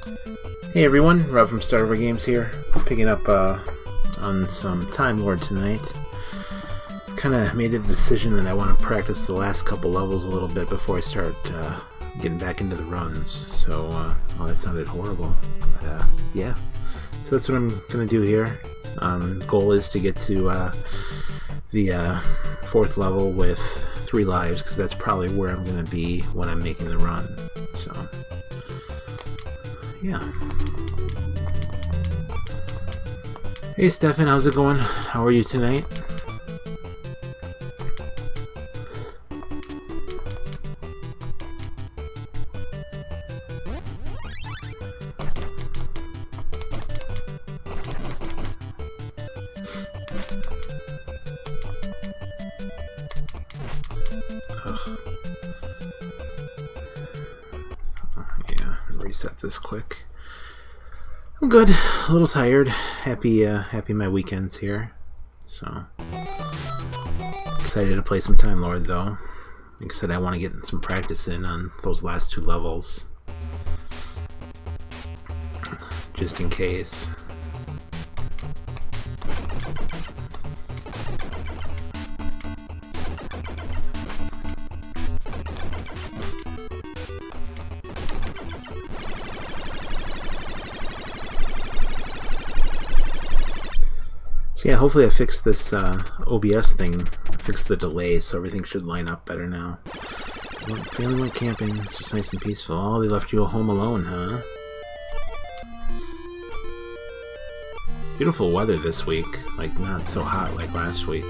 Hey everyone, Rob from Starver Games here, picking up on some Time Lord tonight. Kinda made a decision that I want to practice the last couple levels a little bit before I start getting back into the runs. So, oh, that sounded horrible. But, yeah, so that's what I'm gonna do here. Goal is to get to the fourth level with 3 lives, because that's probably where I'm gonna be when I'm making the run. So, yeah. Hey Stefan, how's it going? How are you tonight? Yeah, reset this quick. I'm good. A little tired. Happy my weekend's here. So excited to play some Time Lord though. Like I said, I want to get some practice in on those last 2 levels, just in case. Yeah, hopefully I fixed this OBS thing, fixed the delay, so everything should line up better now. Family went camping, it's just nice and peaceful. Oh, they left you home alone, huh? Beautiful weather this week, like not so hot like last week.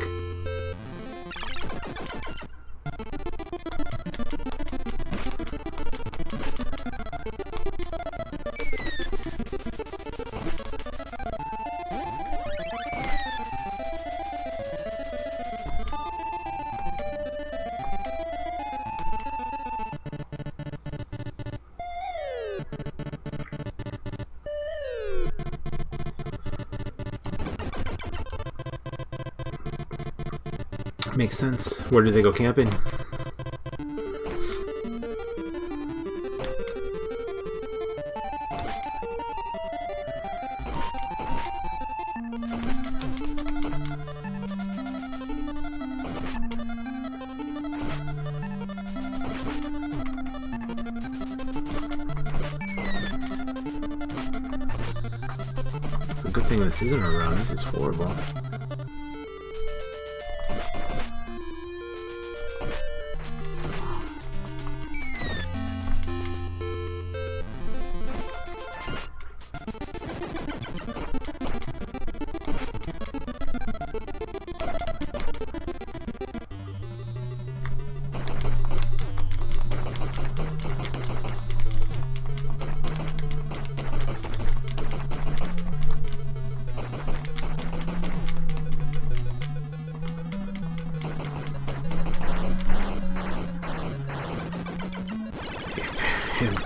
Makes sense. Where did they go camping? It's a good thing this isn't a run. This is horrible.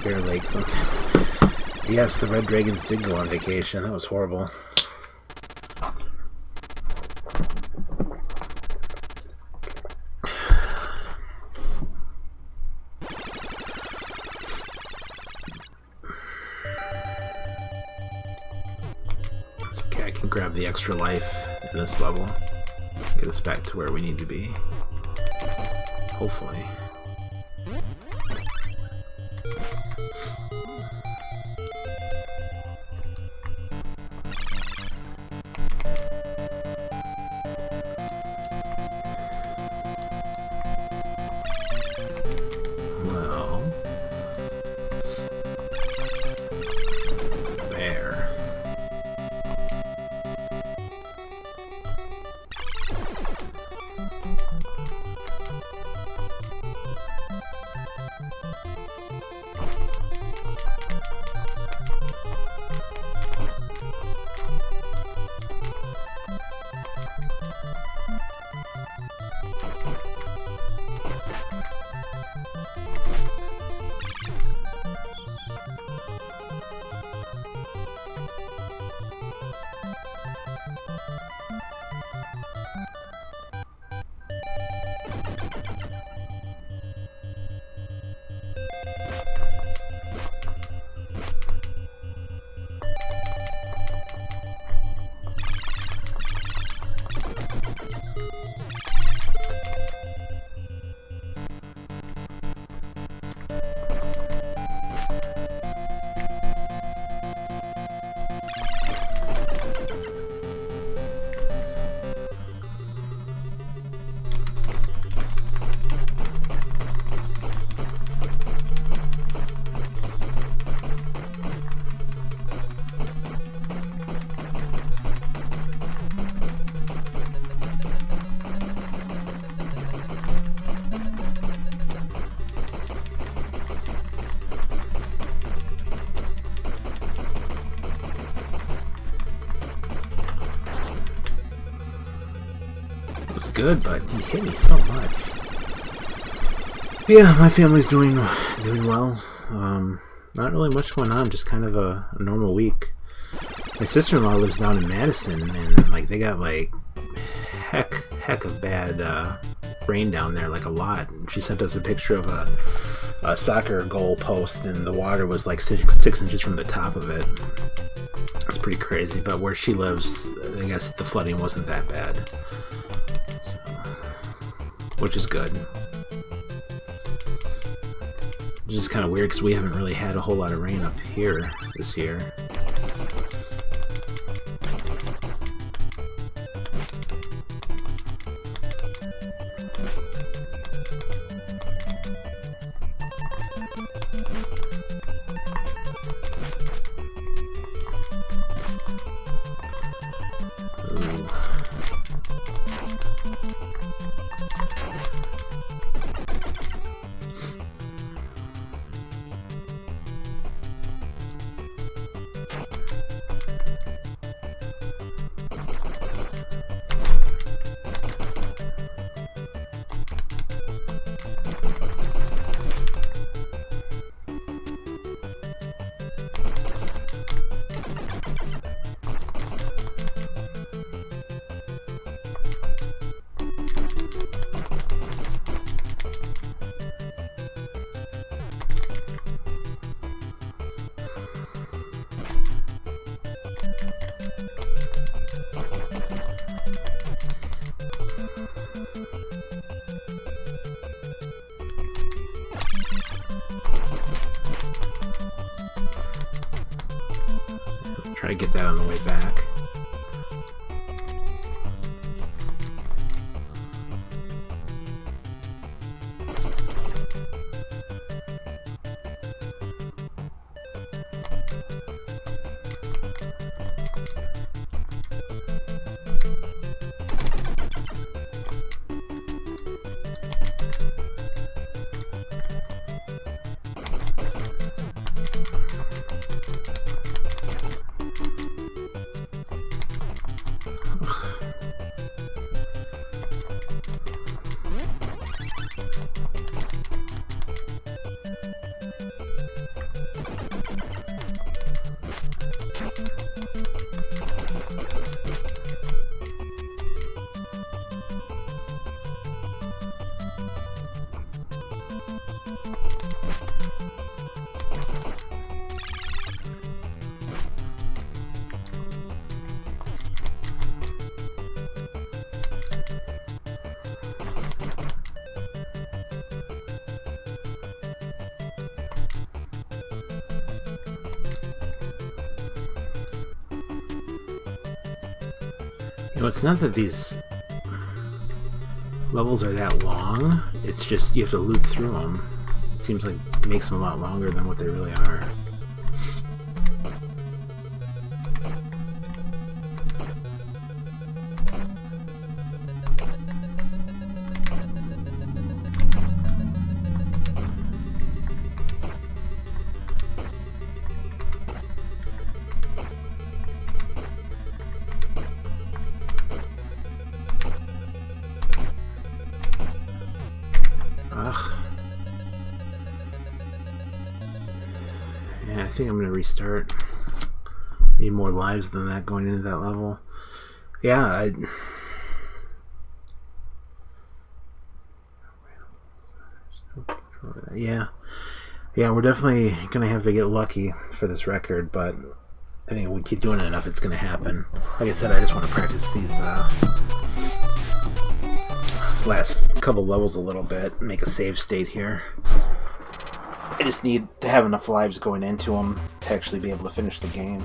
Bear Lake something. Yes, the Red Dragons did go on vacation. That was horrible. It's okay, I can grab the extra life in this level. Get us back to where we need to be. Hopefully. good, but he hit me so much. Yeah, my family's doing well. Not really much going on, just kind of a normal week. My sister-in-law lives down in Madison, and like they got like heck of bad rain down there, like a lot. And she sent us a picture of a soccer goal post, and the water was like 6 inches from the top of it. It's pretty crazy, but where she lives, I guess the flooding wasn't that bad, so, which is good. It's just kind of weird because we haven't really had a whole lot of rain up here this year. Try to get that on the way back. You know, it's not that these levels are that long, it's just you have to loop through them. It seems like it makes them a lot longer than what they really are. Yeah, I think I'm gonna restart. Need more lives than that going into that level. Yeah, yeah, we're definitely gonna have to get lucky for this record, but I think if we keep doing it enough, it's gonna happen. Like I said, I just want to practice these last couple levels a little bit, make a save state here. I just need to have enough lives going into them to actually be able to finish the game.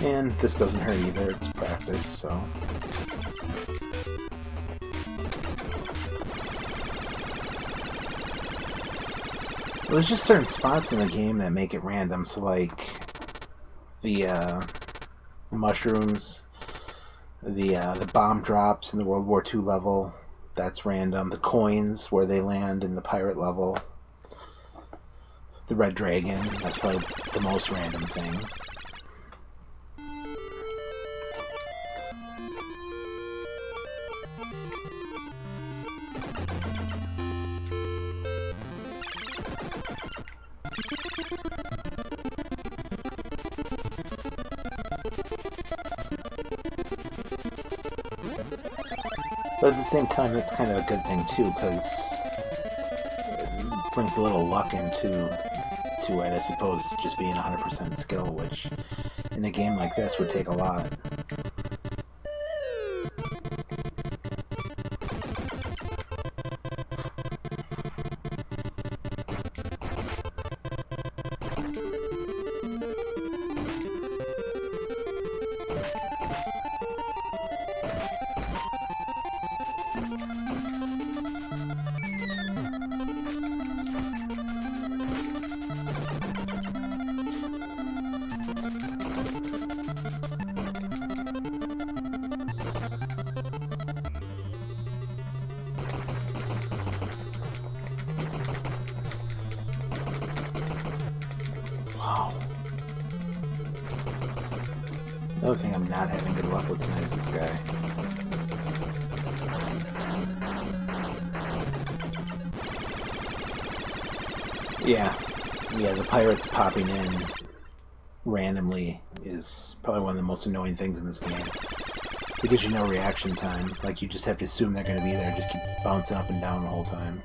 And this doesn't hurt either, it's practice, so... Well, there's just certain spots in the game that make it random, so like... the mushrooms... The bomb drops in the World War II level, that's random. The coins where they land in the pirate level, the red dragon. That's probably the most random thing. But at the same time, that's kind of a good thing too, because it brings a little luck into it, I suppose, just being 100% skill, which in a game like this would take a lot. Wow. Another thing I'm not having good luck with tonight is this guy. Yeah, the pirates popping in randomly is probably one of the most annoying things in this game. It gives you no reaction time. Like, you just have to assume they're going to be there and just keep bouncing up and down the whole time.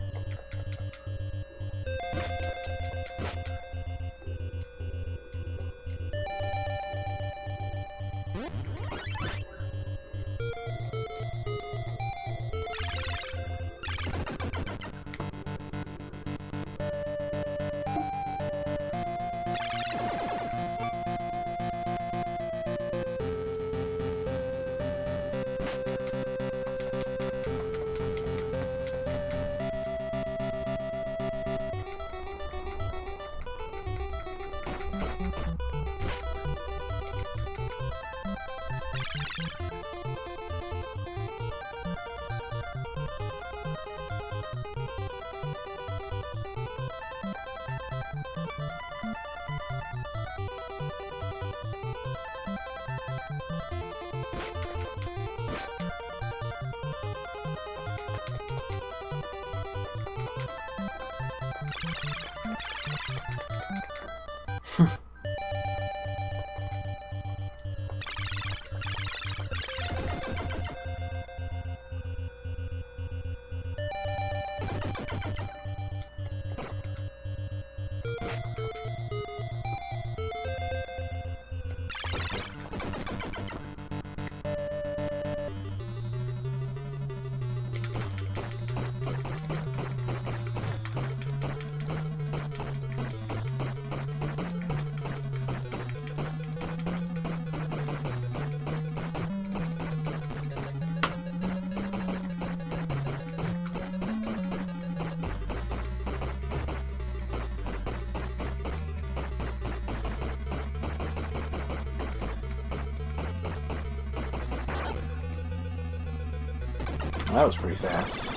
That was pretty fast.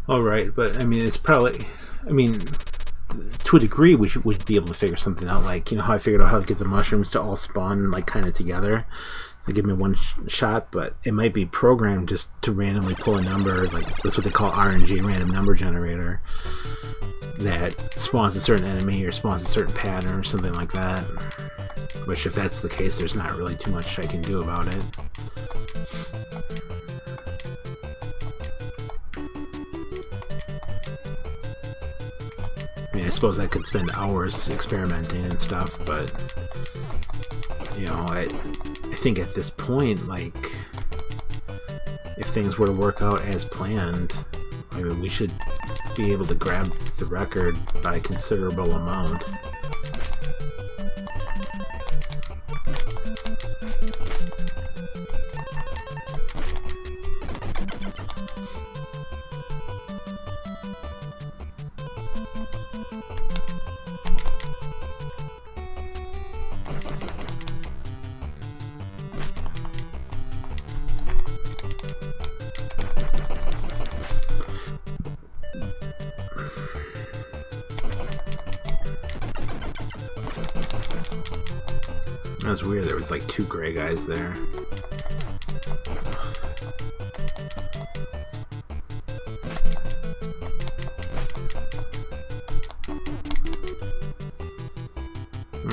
Alright, but I mean, it's probably, I mean, to a degree, we'd be able to figure something out. Like, you know how I figured out how to get the mushrooms to all spawn, like, kind of together? So give me one shot, but it might be programmed just to randomly pull a number. Like, that's what they call RNG, random number generator, that spawns a certain enemy or spawns a certain pattern or something like that. Which, if that's the case, there's not really too much I can do about it. I mean, I suppose I could spend hours experimenting and stuff, but, you know, I think at this point, like, if things were to work out as planned, I mean, we should be able to grab the record by a considerable amount. was weird. There was like 2 gray guys there.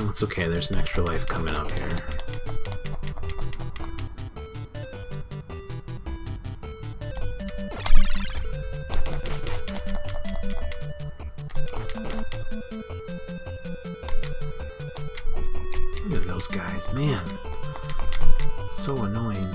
It's okay, there's an extra life coming up here. Look at those guys, man. So annoying.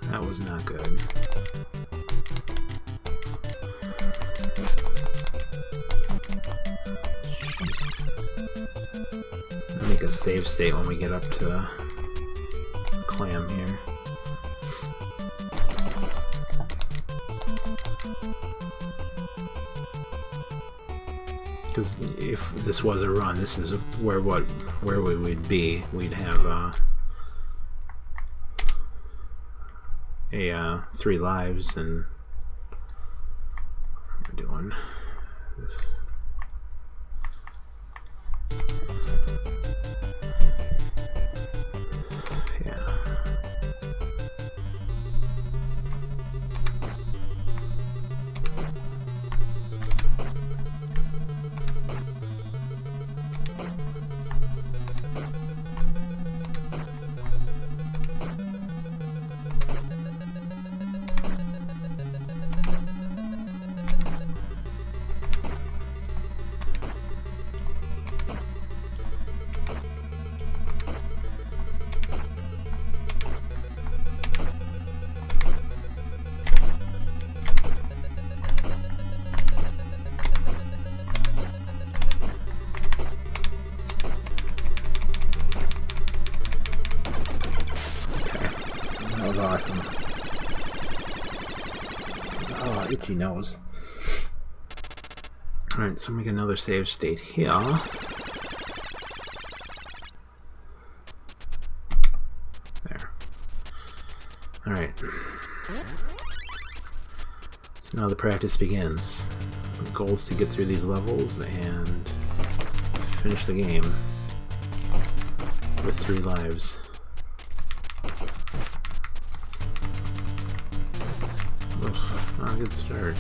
That was not good. I'll make a save state when we get up to the clam here. Because if this was a run, this is where we would be. We'd have 3 lives, and we're doing this. Yeah. Awesome. Oh, itchy nose. Alright, so make another save state here. There. Alright. So now the practice begins. The goal is to get through these levels and finish the game with 3 lives. Not a good start.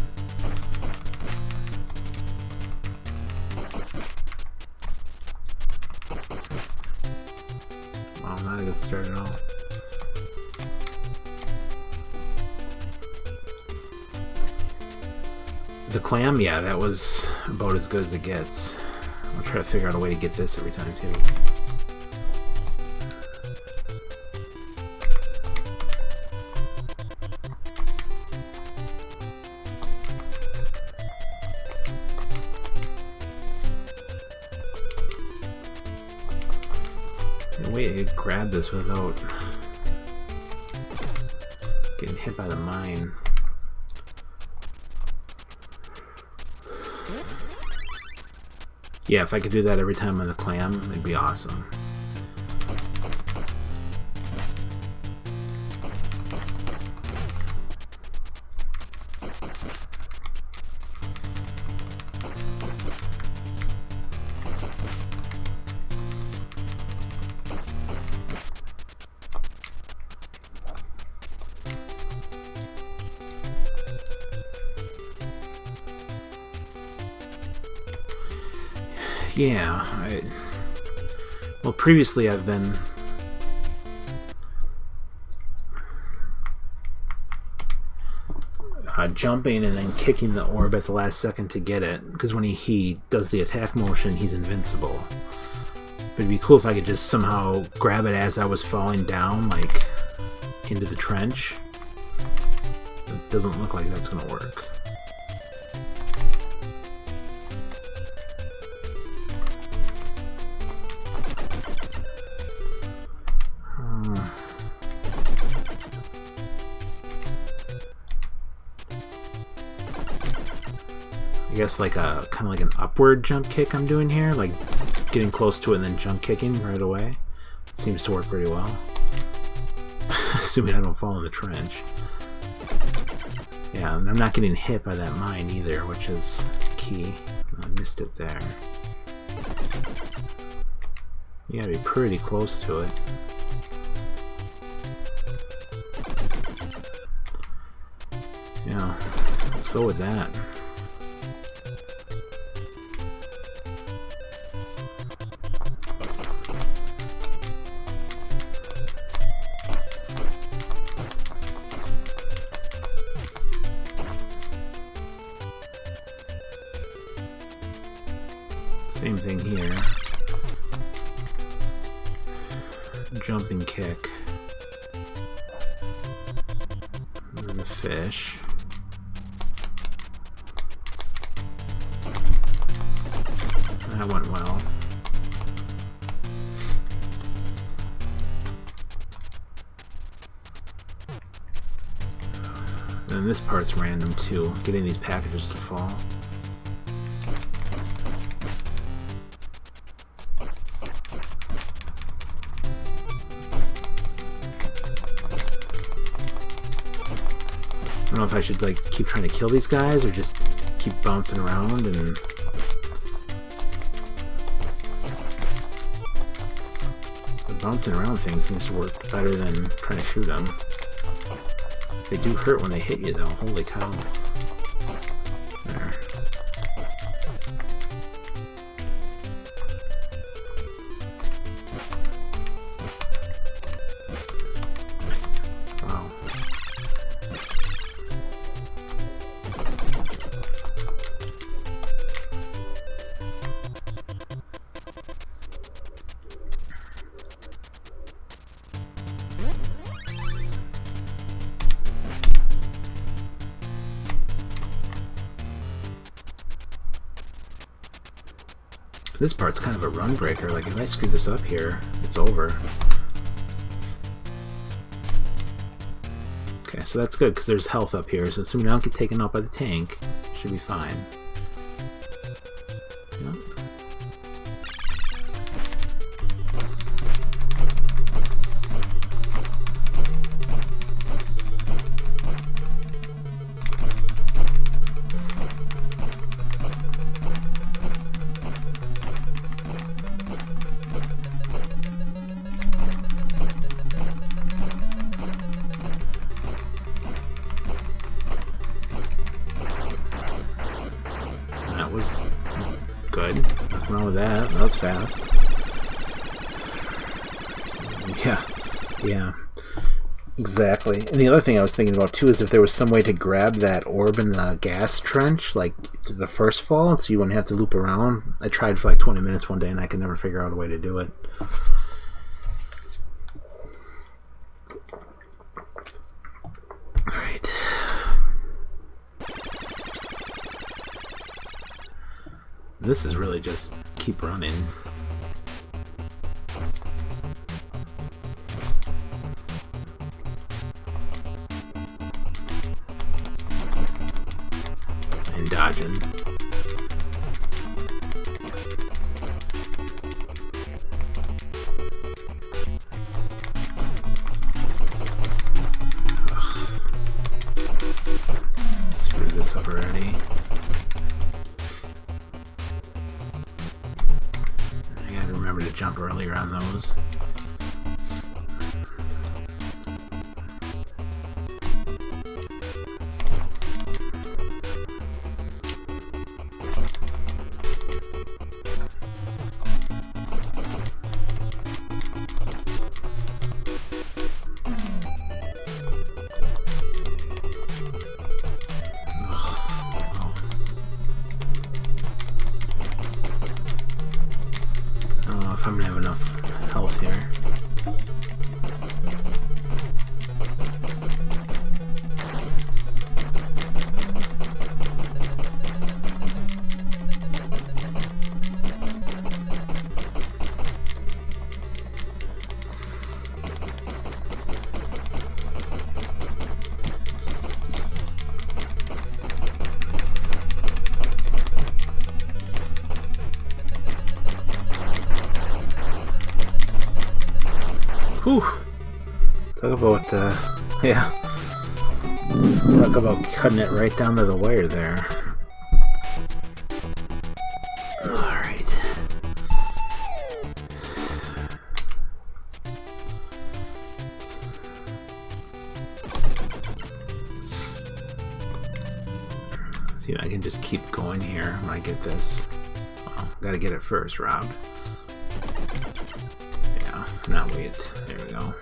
Wow, not a good start at all. The clam, yeah, that was about as good as it gets. I'll try to figure out a way to get this every time too. Wait, you grab this without getting hit by the mine. Yeah, if I could do that every time on the clam, it'd be awesome. Yeah, well, previously I've been jumping and then kicking the orb at the last second to get it, because when he does the attack motion, he's invincible. But it'd be cool if I could just somehow grab it as I was falling down, like, into the trench. It doesn't look like that's gonna work. guess like a kind of like an upward jump kick I'm doing here, like getting close to it and then jump kicking right away. It seems to work pretty well. Assuming I don't fall in the trench. Yeah, and I'm not getting hit by that mine either, which is key. I missed it there. You gotta be pretty close to it. Yeah, let's go with that. Same thing here. Jumping kick. And then the fish. That went well. And this part's random too, getting these packages to fall. I don't know if I should like keep trying to kill these guys or just keep bouncing around and the bouncing around thing seems to work better than trying to shoot them. They do hurt when they hit you though, holy cow. There. Wow. This part's kind of a run breaker, like if I screw this up here, it's over. Okay, so that's good because there's health up here, so assuming I don't get taken out by the tank, should be fine. Yep. That was good. Nothing wrong with that. That was fast. Yeah. Exactly. And the other thing I was thinking about too is if there was some way to grab that orb in the gas trench, like the first fall, so you wouldn't have to loop around. I tried for like 20 minutes one day and I could never figure out a way to do it. Alright. This is really just keep running. And dodging. Ugh. Screw this up already. Remember to jump earlier on those. I'm gonna have enough health here. Whew. Talk about, yeah. Talk about cutting it right down to the wire there. Alright. See if I can just keep going here when I get this. Oh, gotta get it first, Rob. Yeah, not wait. There we go.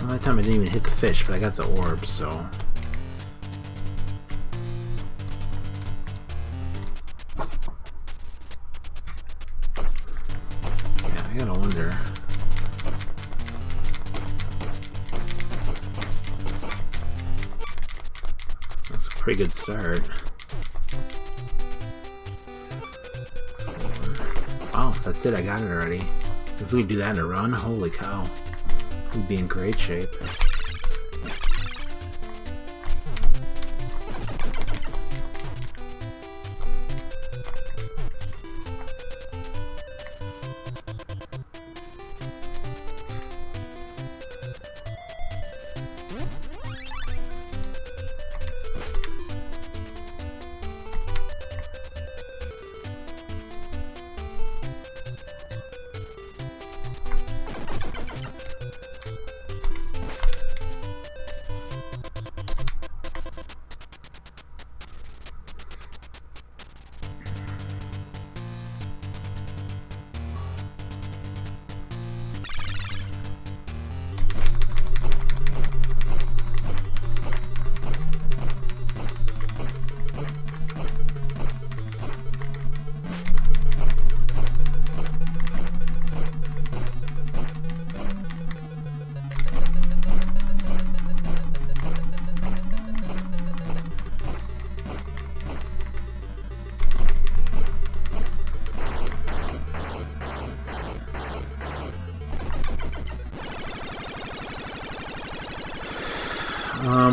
That time I didn't even hit the fish, but I got the orb, so... Yeah, I gotta wonder... That's a pretty good start. Wow, that's it, I got it already. If we do that in a run, holy cow. We'd be in great shape.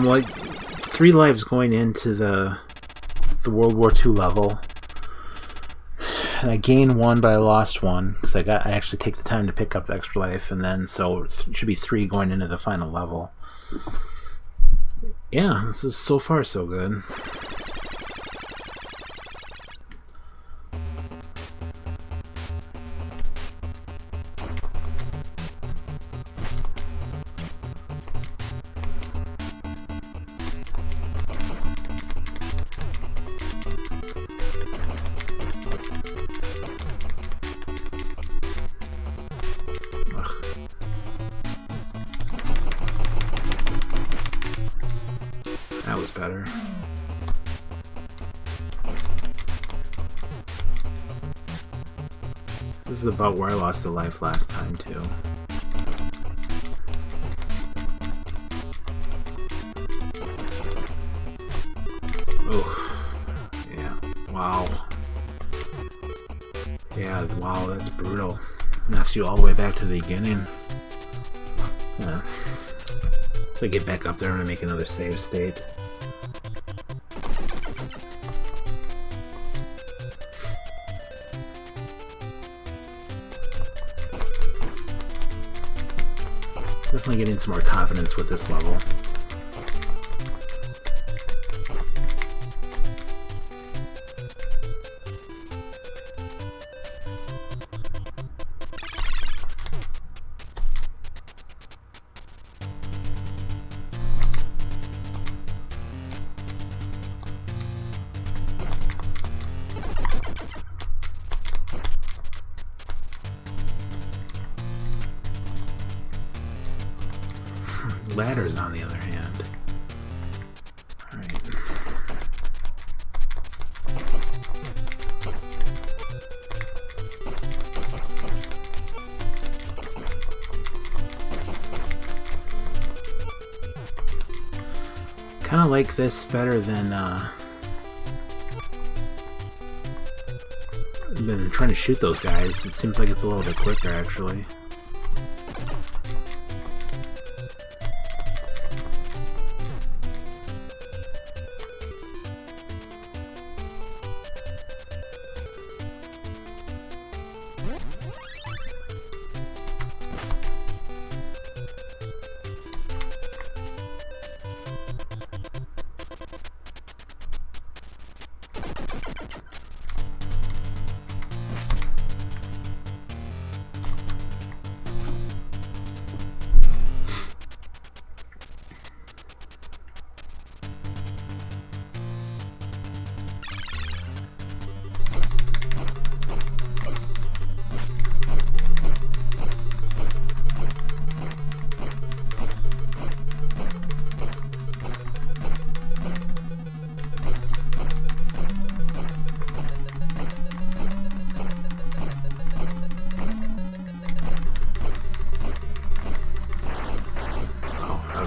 Like 3 lives going into the World War II level. And I gained 1, but I lost 1 because I actually take the time to pick up the extra life, and then so it should be 3 going into the final level. Yeah, this is so far so good. That was better. This is about where I lost the life last time, too. Oh. Yeah. Wow. Yeah, wow, that's brutal. Knocks you all the way back to the beginning. Yeah. So I get back up there and make another save state. Definitely getting some more confidence with this level. Ladders, on the other hand. Alright. kind of like this better than trying to shoot those guys. It seems like it's a little bit quicker, actually.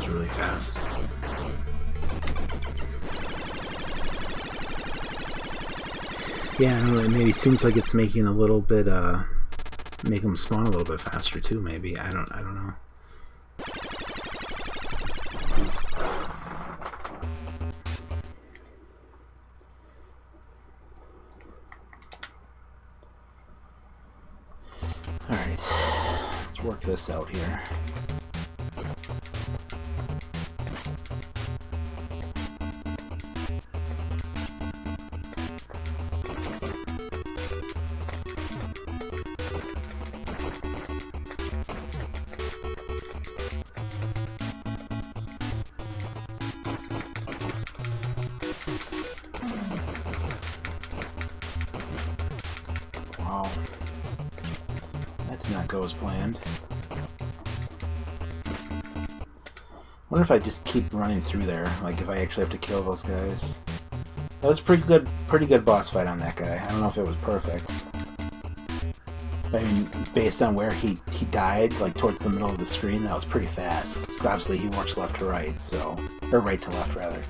Really fast. Yeah, I don't know, it maybe seems like it's making a little bit make them spawn a little bit faster too, maybe. I don't know. Alright, let's work this out here. Wow. That did not go as planned. Wonder if I just keep running through there, like if I actually have to kill those guys. That was pretty good boss fight on that guy. I don't know if it was perfect. I mean, based on where he died, like towards the middle of the screen, that was pretty fast. Obviously he works left to right, so... or right to left, rather.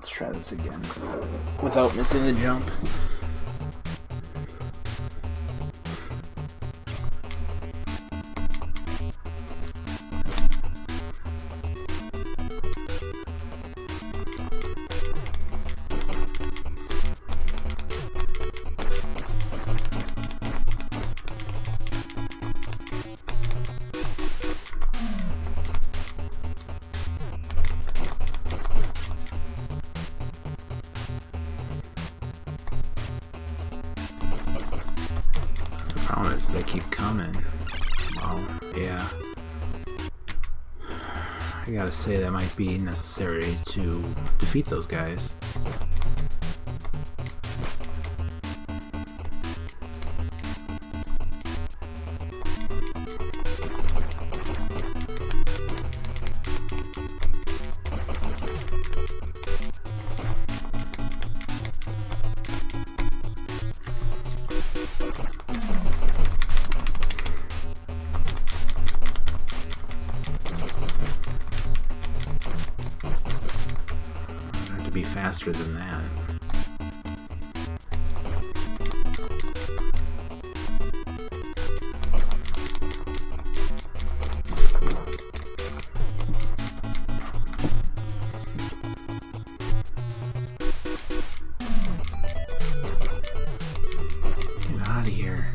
Try this again without missing the jump. Promise, they keep coming. Well, yeah. I gotta say that might be necessary to defeat those guys. Be faster than that. Get out of here.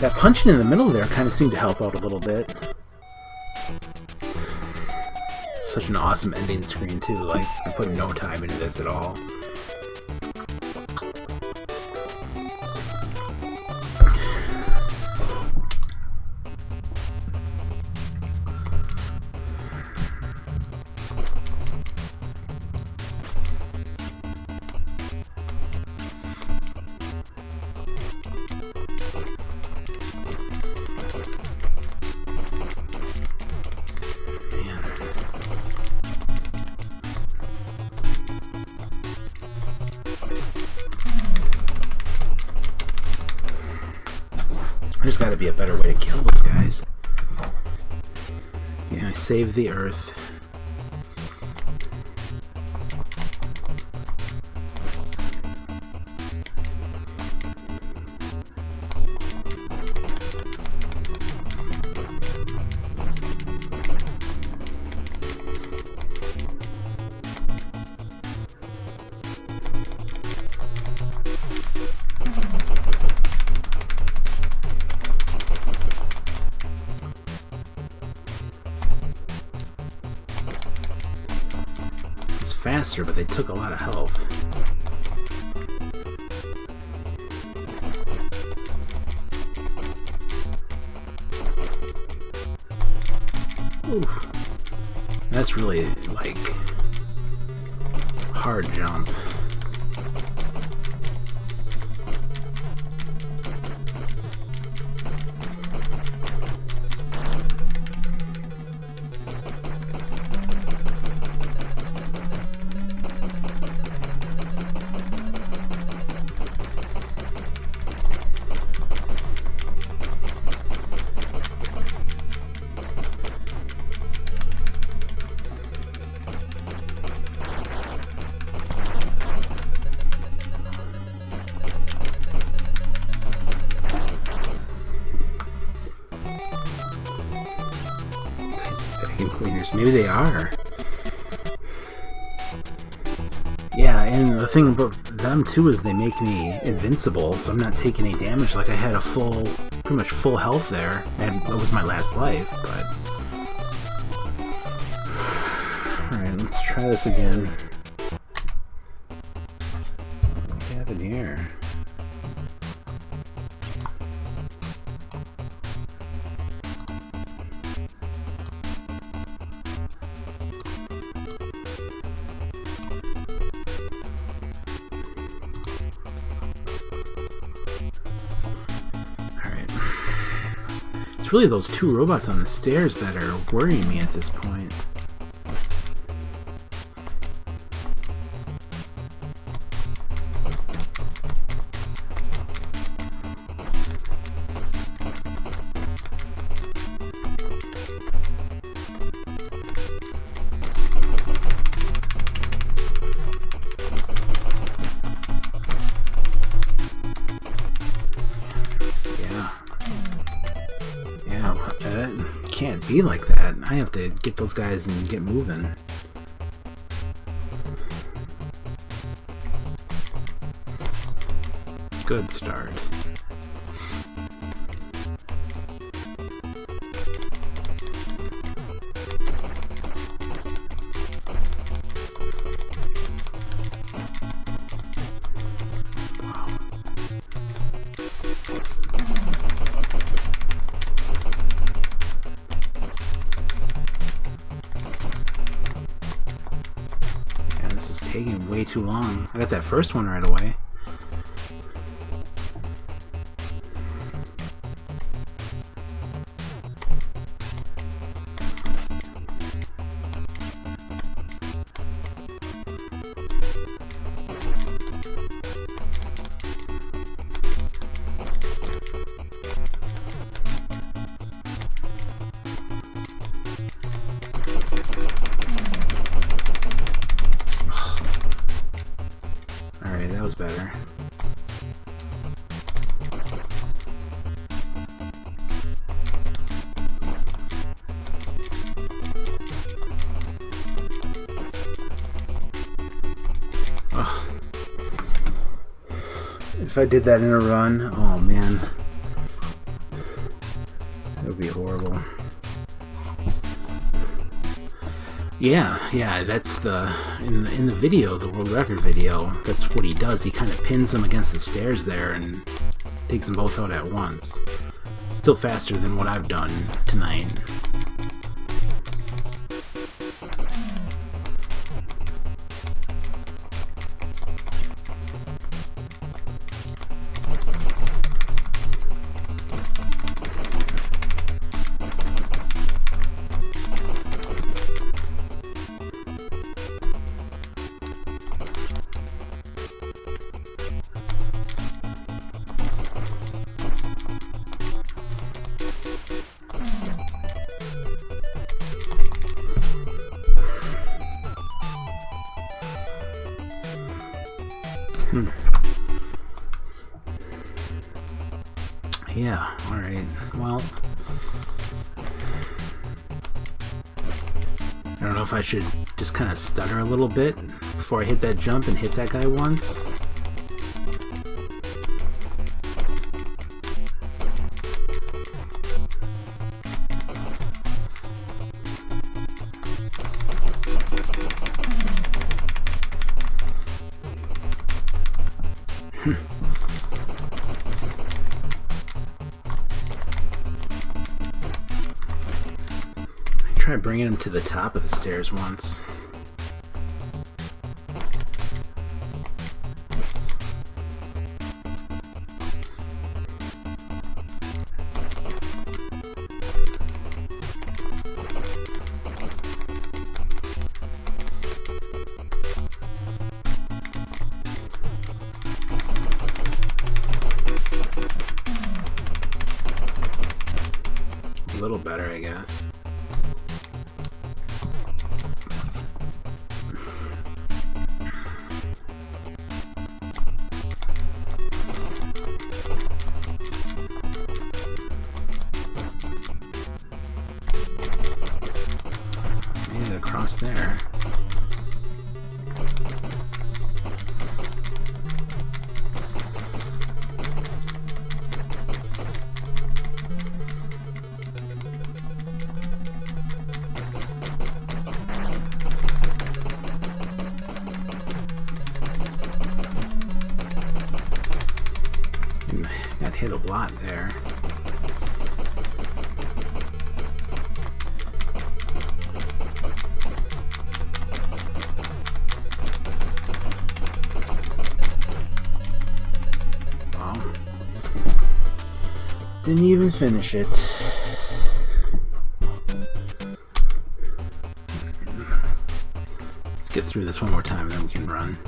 That punching in the middle there kind of seemed to help out a little bit. Such an awesome ending screen too, like I put no time into this at all. There's got to be a better way to kill those guys. Yeah, save the Earth. Faster, but they took a lot of health. Ooh. That's really like hard jump. Cleaners. Maybe they are. Yeah, and the thing about them too is they make me invincible, so I'm not taking any damage. Like I had a pretty much full health there, and that was my last life. But all right, let's try this again. What do we have in here? It's really those two robots on the stairs that are worrying me at this point. Can't be like that. I have to get those guys and get moving. Good start. Taking way too long. I got that first one right away. That was better. Ugh. If I did that in a run, oh man, That would be horrible. Yeah, that's in the video, the world record video, that's what he does. He kind of pins them against the stairs there and takes them both out at once. Still faster than what I've done tonight. Yeah, alright. Well, I don't know if I should just kind of stutter a little bit before I hit that jump and hit that guy once. Try bringing him to the top of the stairs once. A little better, I guess. Across there. Got hit a lot there. Didn't even finish it. Let's get through this one more time and then we can run.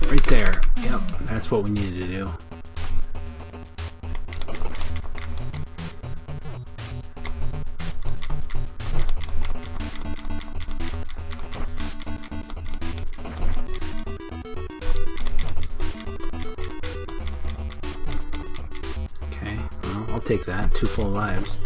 Right there. Yep, that's what we needed to do. Okay, well, I'll take that. 2 full lives.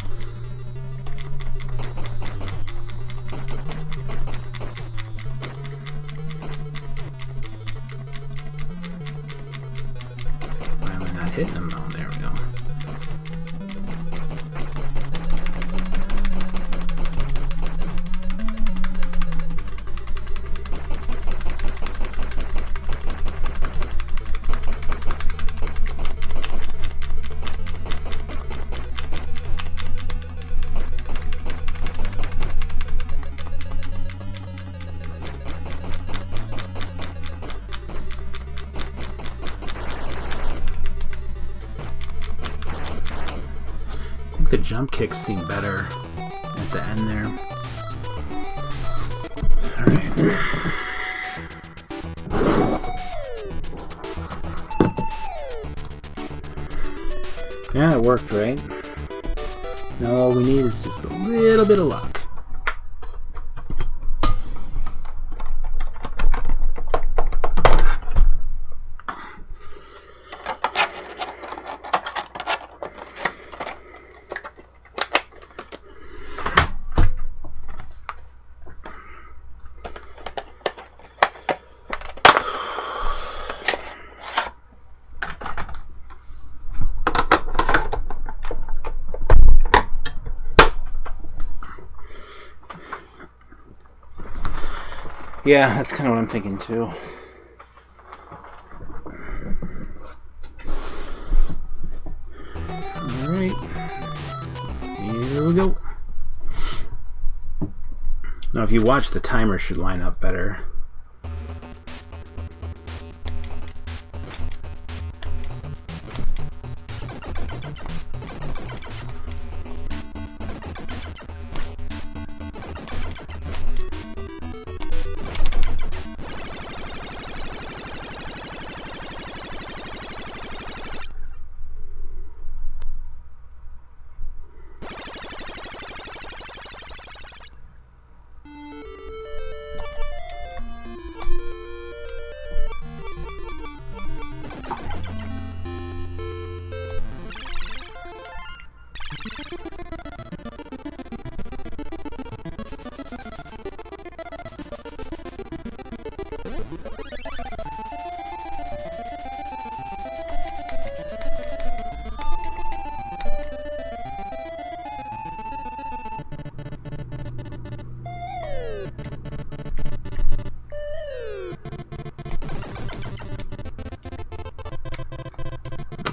Hitting them though. There we go. The jump kicks seem better at the end there. Alright. Yeah, it worked, right? Now all we need is just a little bit of luck. Yeah, that's kind of what I'm thinking too. Alright. Here we go. Now if you watch, the timer should line up better.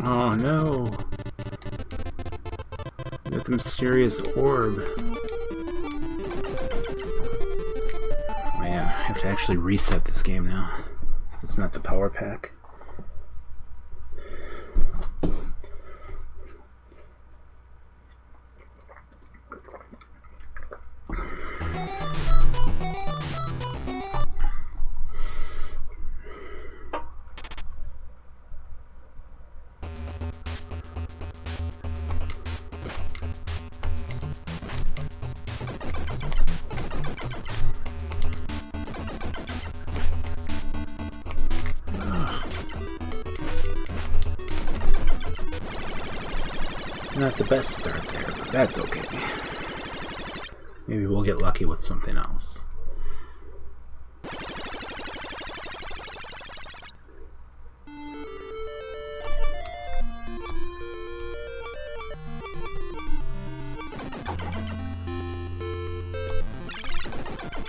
Oh no! Got the mysterious orb. Man, I have to actually reset this game now. It's not the power pack. Not the best start there, but that's okay. Maybe we'll get lucky with something else.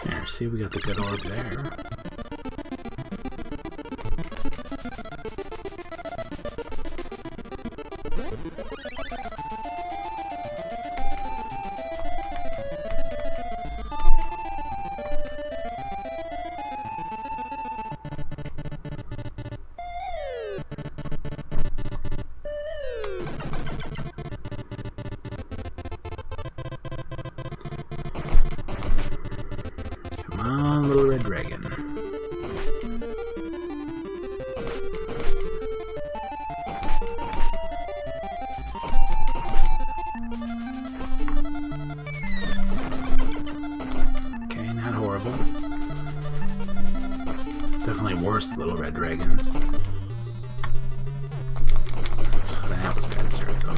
There, see, we got the good orb there. Come on, little red dragon. Okay, not horrible. Definitely worse little red dragons. That was bad start though.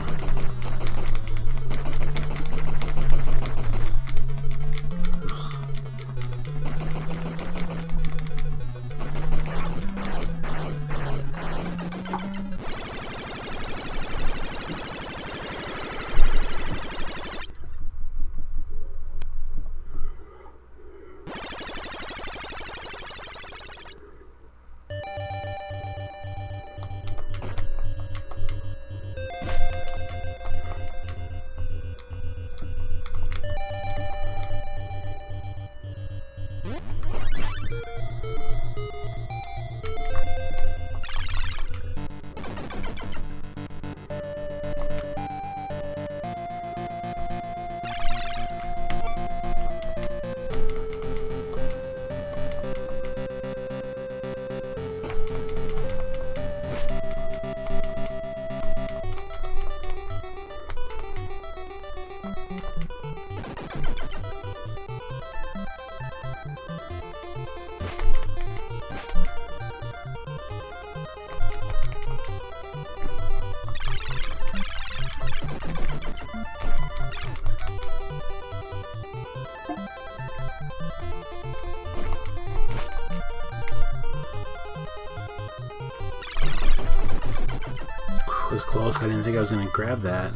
It was close. I didn't think I was going to grab that.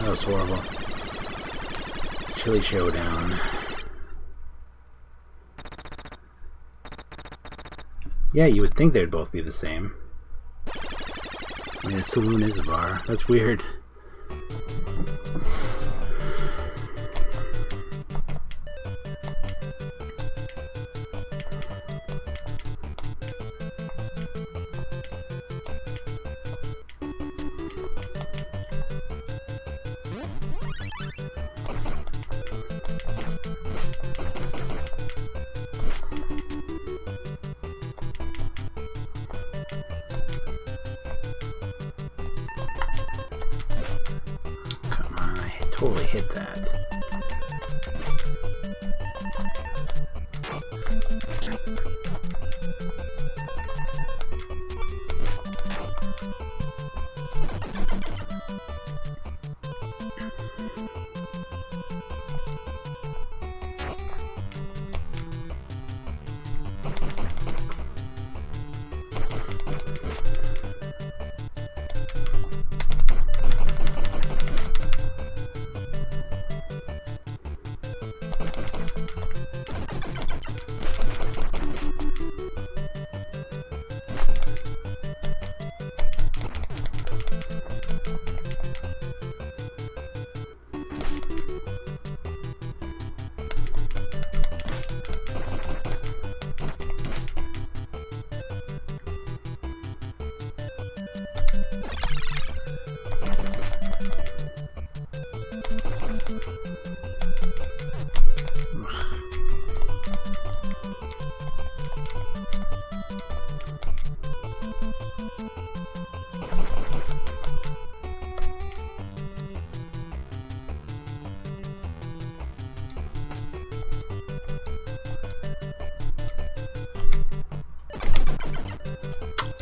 That was horrible. Chili Showdown. Yeah, you would think they'd both be the same. I mean, a saloon is a bar. That's weird. Totally hit that.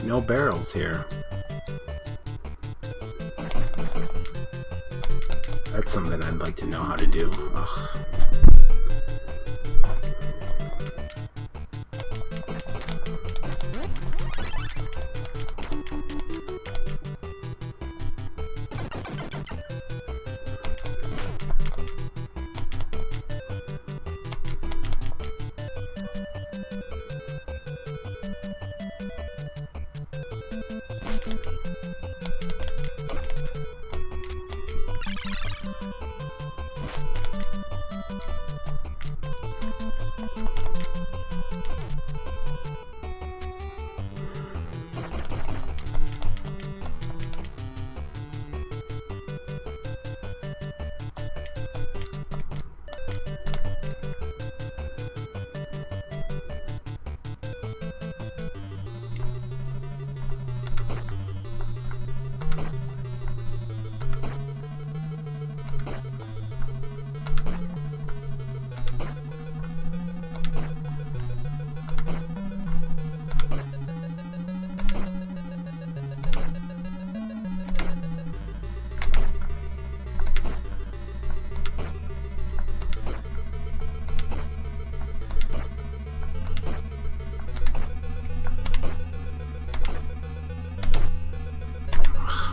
No barrels here. That's something I'd like to know how to do. Ugh.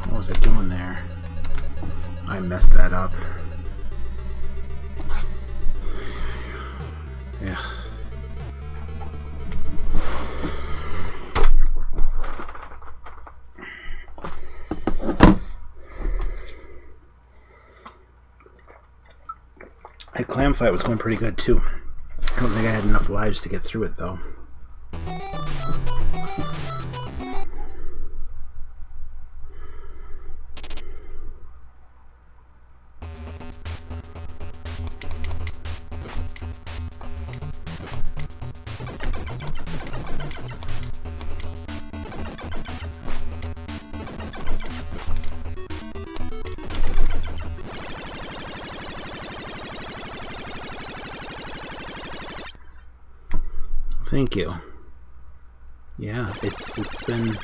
What was I doing there? I messed that up. Yeah. That clam fight was going pretty good too. I don't think I had enough lives to get through it though. Thank you. Yeah, it's been... I'm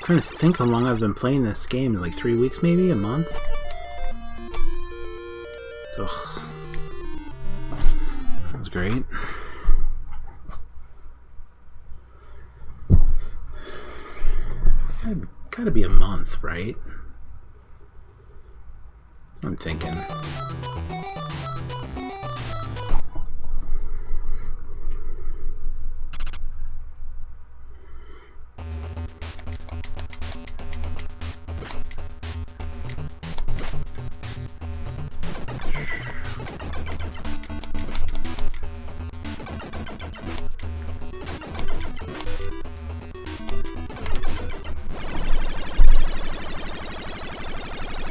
trying to think how long I've been playing this game. Like 3 weeks maybe? A month? Ugh. That was great. Gotta be a month, right? It's I'm thinking.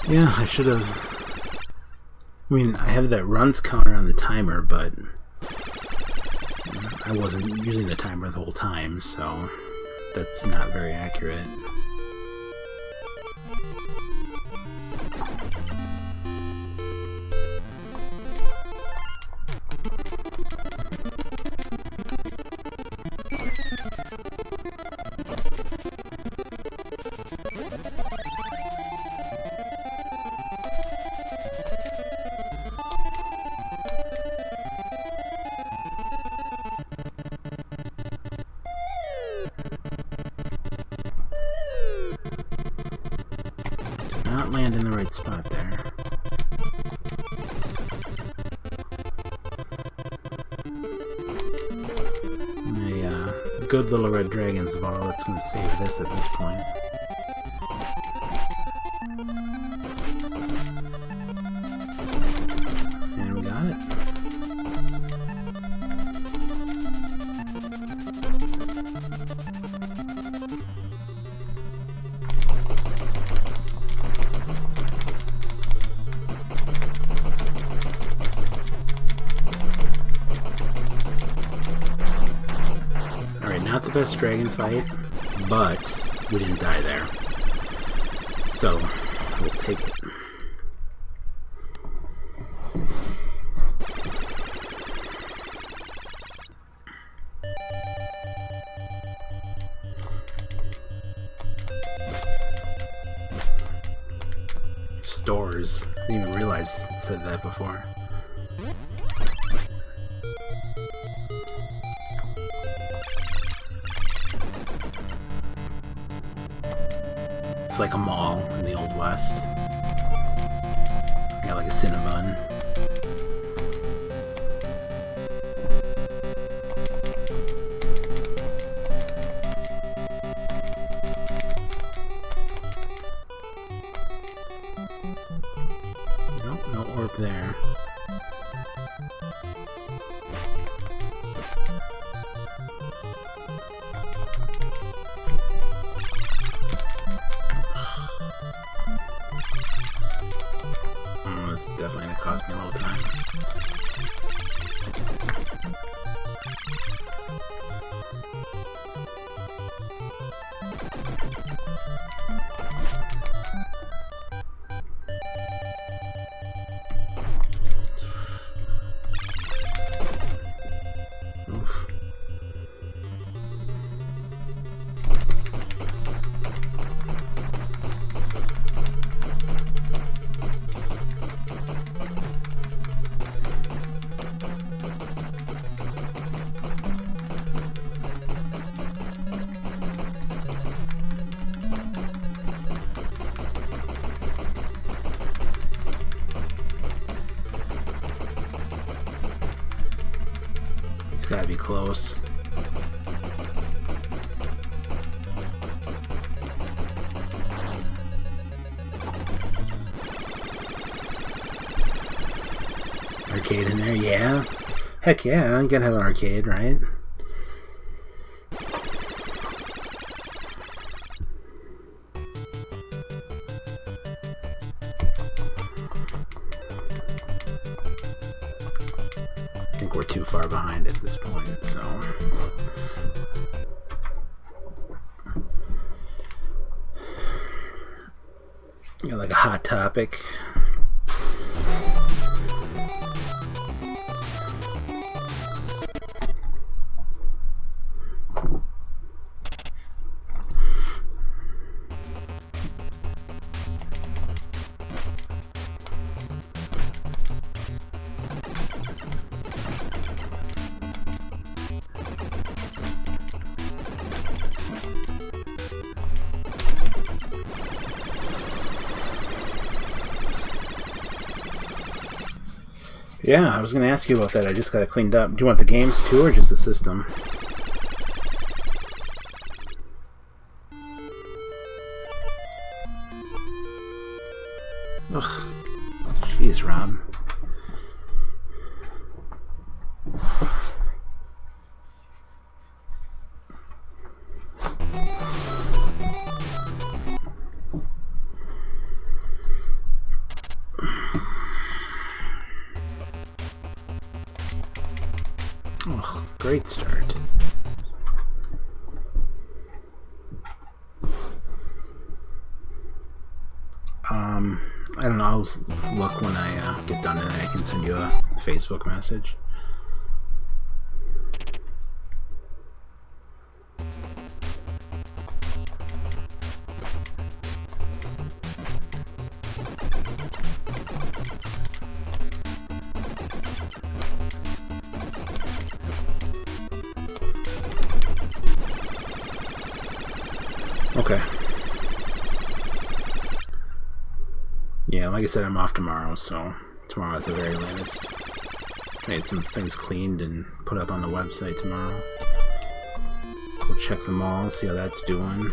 Yeah, I should have. I mean, I have that runs counter on the timer, but I wasn't using the timer the whole time, so that's not very accurate. Not land in the right spot there. A good little red dragon's about all that's going to save this at this point. And we got it. Not the best dragon fight, but we didn't die there, so we'll take it. Stores. I didn't even realize it said that before. It's like a mall in the Old West. Got like a Cinnabon. Nope, no orb there. This is definitely going to cost me a little time. Oof. It's gotta be close. Arcade in there, yeah. Heck yeah, you gotta have an arcade, right? I think we're too far behind at this point, so... Got like a hot topic. Yeah, I was going to ask you about that. I just got it cleaned up. Do you want the games too, or just the system? Ugh. Jeez, Rob. Oh, great start. I don't know, I'll look when I get done and I can send you a Facebook message. Okay. Yeah, like I said, I'm off tomorrow, so tomorrow at the very latest. I had some things cleaned and put up on the website tomorrow. We'll check them all, see how that's doing.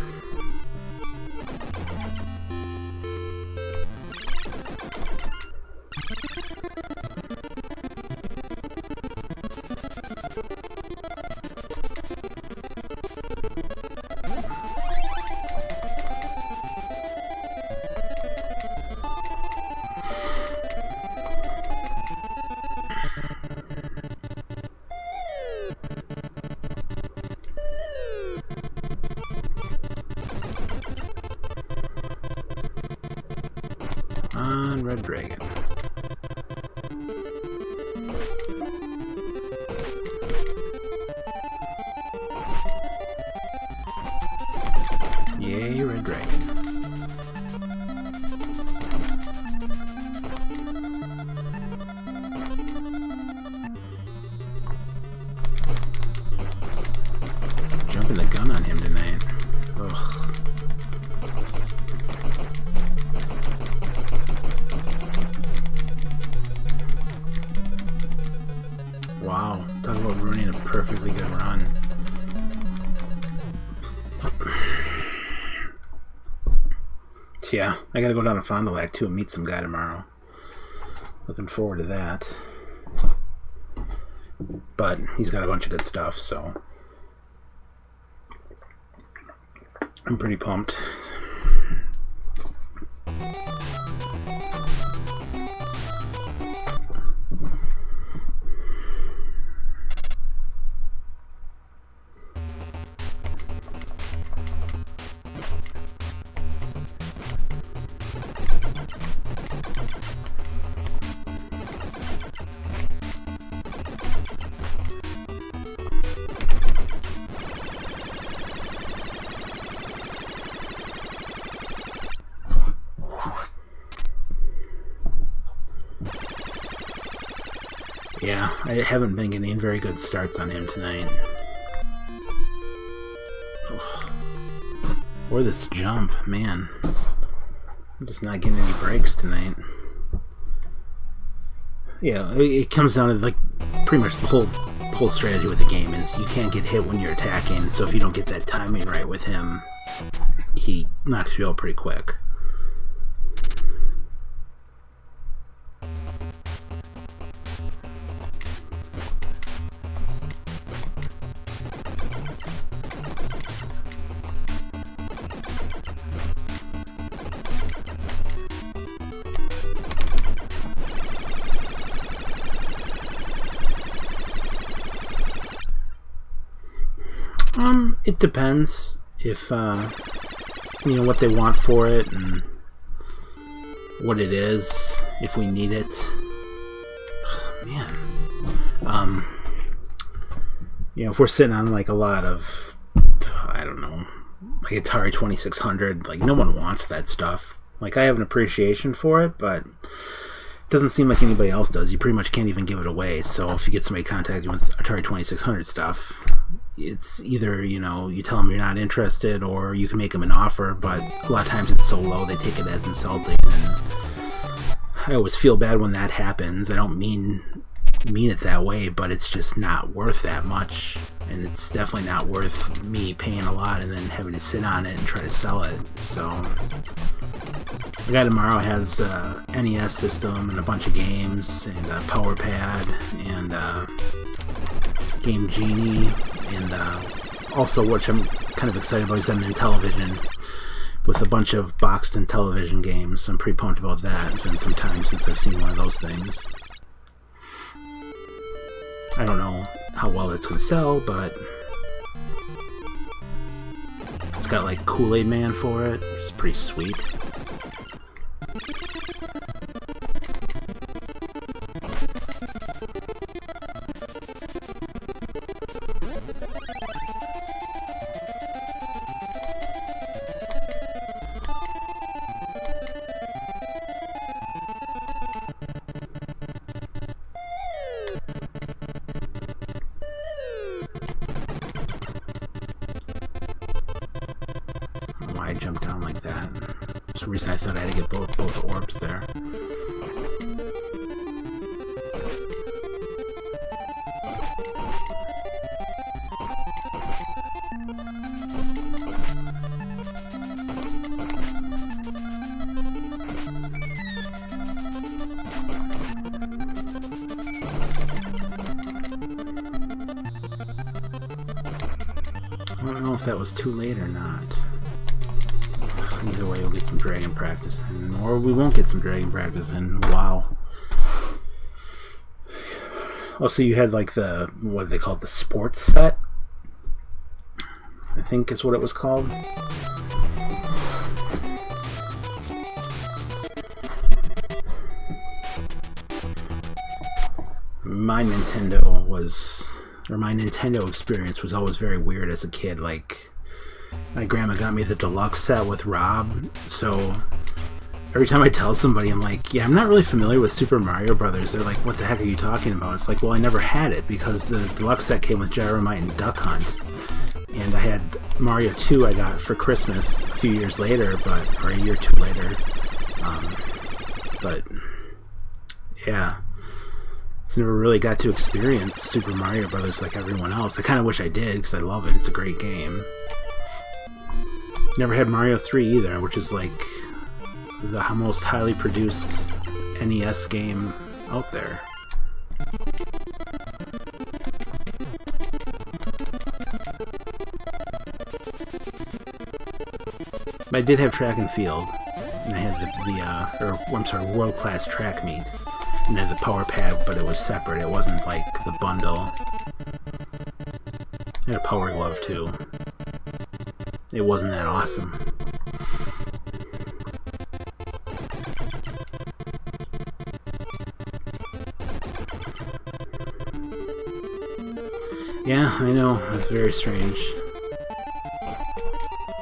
On Red Dragon. Yay, Red Dragon. Jumping the gun on him tonight. Ugh. Wow, talk about ruining a perfectly good run. Yeah, I gotta go down to Fond du Lac too and meet some guy tomorrow. Looking forward to that. But he's got a bunch of good stuff, so I'm pretty pumped. Yeah, I haven't been getting very good starts on him tonight. Ugh. Or this jump, man. I'm just not getting any breaks tonight. Yeah, it comes down to like pretty much the whole strategy with the game is you can't get hit when you're attacking, so if you don't get that timing right with him, he knocks you out pretty quick. It depends if, you know, what they want for it and what it is, if we need it. Man. You know, if we're sitting on, like, a lot of, I don't know, like Atari 2600, like, no one wants that stuff. Like, I have an appreciation for it, but it doesn't seem like anybody else does. You pretty much can't even give it away, so if you get somebody contacting you with Atari 2600 stuff, it's either, you know, you tell them you're not interested or you can make them an offer, but a lot of times it's so low they take it as insulting, and I always feel bad when that happens. I don't mean mean it that way, but it's just not worth that much, and it's definitely not worth me paying a lot and then having to sit on it and try to sell it. So the guy tomorrow has a NES system and a bunch of games and a Power Pad and Game Genie, and also, which I'm kind of excited about, he's got an Intellivision with a bunch of boxed Intellivision games. So I'm pretty pumped about that. It's been some time since I've seen one of those things. I don't know how well that's going to sell, but it's got like Kool-Aid Man for it, which is pretty sweet. I jumped down like that. For some reason I thought I had to get both orbs there. I don't know if that was too late or not. Either way, we'll get some dragon practice in, or we won't get some dragon practice in. Wow. Oh, so you had like the, what do they call it, the sports set? I think is what it was called. My Nintendo experience was always very weird as a kid. Like, my grandma got me the deluxe set with Rob, so every time I tell somebody, I'm like, yeah, I'm not really familiar with Super Mario Brothers, they're like, what the heck are you talking about? It's like, well, I never had it because the deluxe set came with Gyromite and Duck Hunt, and I had Mario 2 I got for Christmas a few years later, or a year or two later, but yeah, so never really got to experience Super Mario Brothers like everyone else. I kind of wish I did because I love it, it's a great game. Never had Mario 3 either, which is like the most highly produced NES game out there. But I did have track and field, and I had World Class Track Meet, and I had the Power Pad, but it was separate. It wasn't like the bundle. I had a Power Glove too. It wasn't that awesome. Yeah, I know, it's very strange.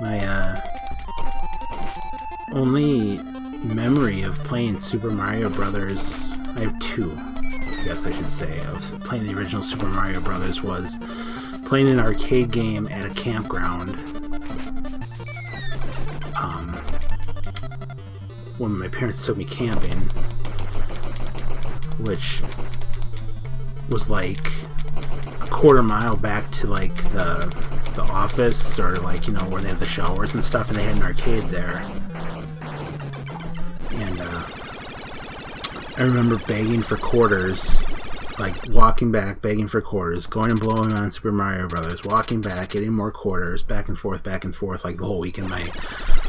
My only memory of playing Super Mario Brothers, I have two, I guess I should say, of playing the original Super Mario Brothers was playing an arcade game at a campground. When my parents took me camping, which was like a quarter-mile back to like the office, or like, you know, where they have the showers and stuff, and they had an arcade there. And I remember begging for quarters, like walking back, begging for quarters, going and blowing on Super Mario Brothers, walking back, getting more quarters, back and forth, like the whole weekend. My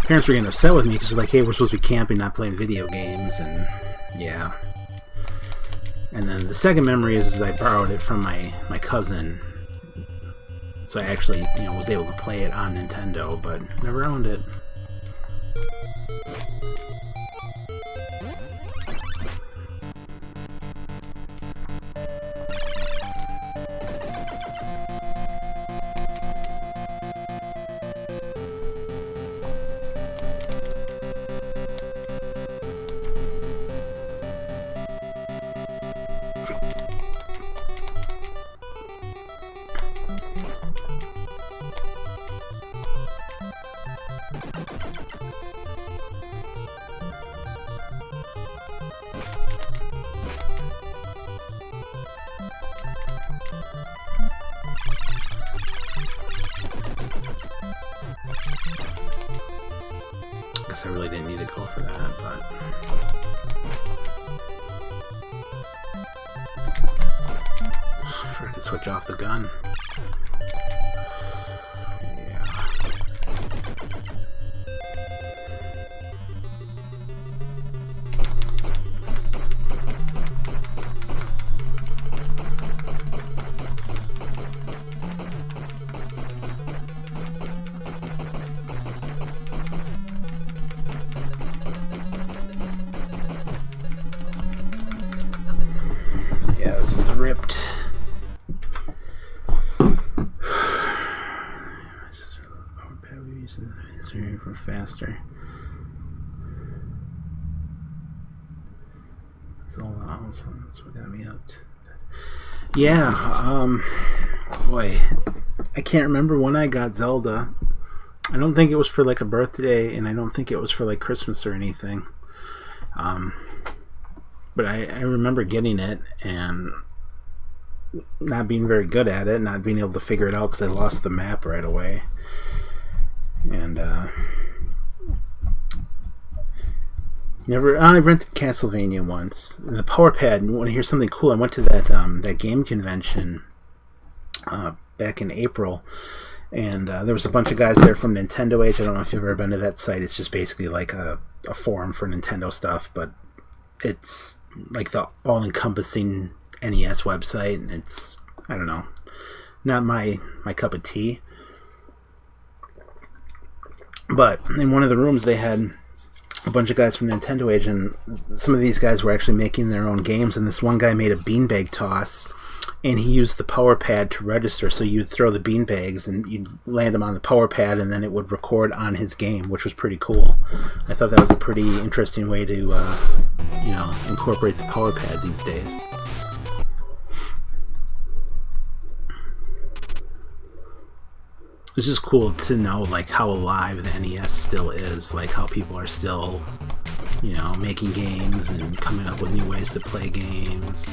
parents were getting upset with me because they're like, hey, we're supposed to be camping, not playing video games, and yeah. And then the second memory is I borrowed it from my cousin, so I actually, you know, was able to play it on Nintendo, but never owned it. guess I really didn't need to go for that, but... I forgot to switch off the gun. Yeah, this is ripped. Is there for faster? That's all else. That's what got me hooked. Yeah, boy, I can't remember when I got Zelda. I don't think it was for like a birthday, and I don't think it was for like Christmas or anything. But I remember getting it and not being very good at it, not being able to figure it out because I lost the map right away. And I rented Castlevania once. And the Power Pad. And want to hear something cool? I went to that game convention back in April, and there was a bunch of guys there from Nintendo Age. I don't know if you've ever been to that site. It's just basically like a forum for Nintendo stuff, but it's like the all-encompassing NES website, and it's, I don't know, not my cup of tea. But in one of the rooms they had a bunch of guys from Nintendo Age, and some of these guys were actually making their own games, and this one guy made a beanbag toss, and he used the power pad to register, so you'd throw the beanbags and you'd land them on the power pad, and then it would record on his game, which was pretty cool. I thought that was a pretty interesting way to incorporate the power pad these days. It's just cool to know like how alive the NES still is, like how people are still, making games and coming up with new ways to play games.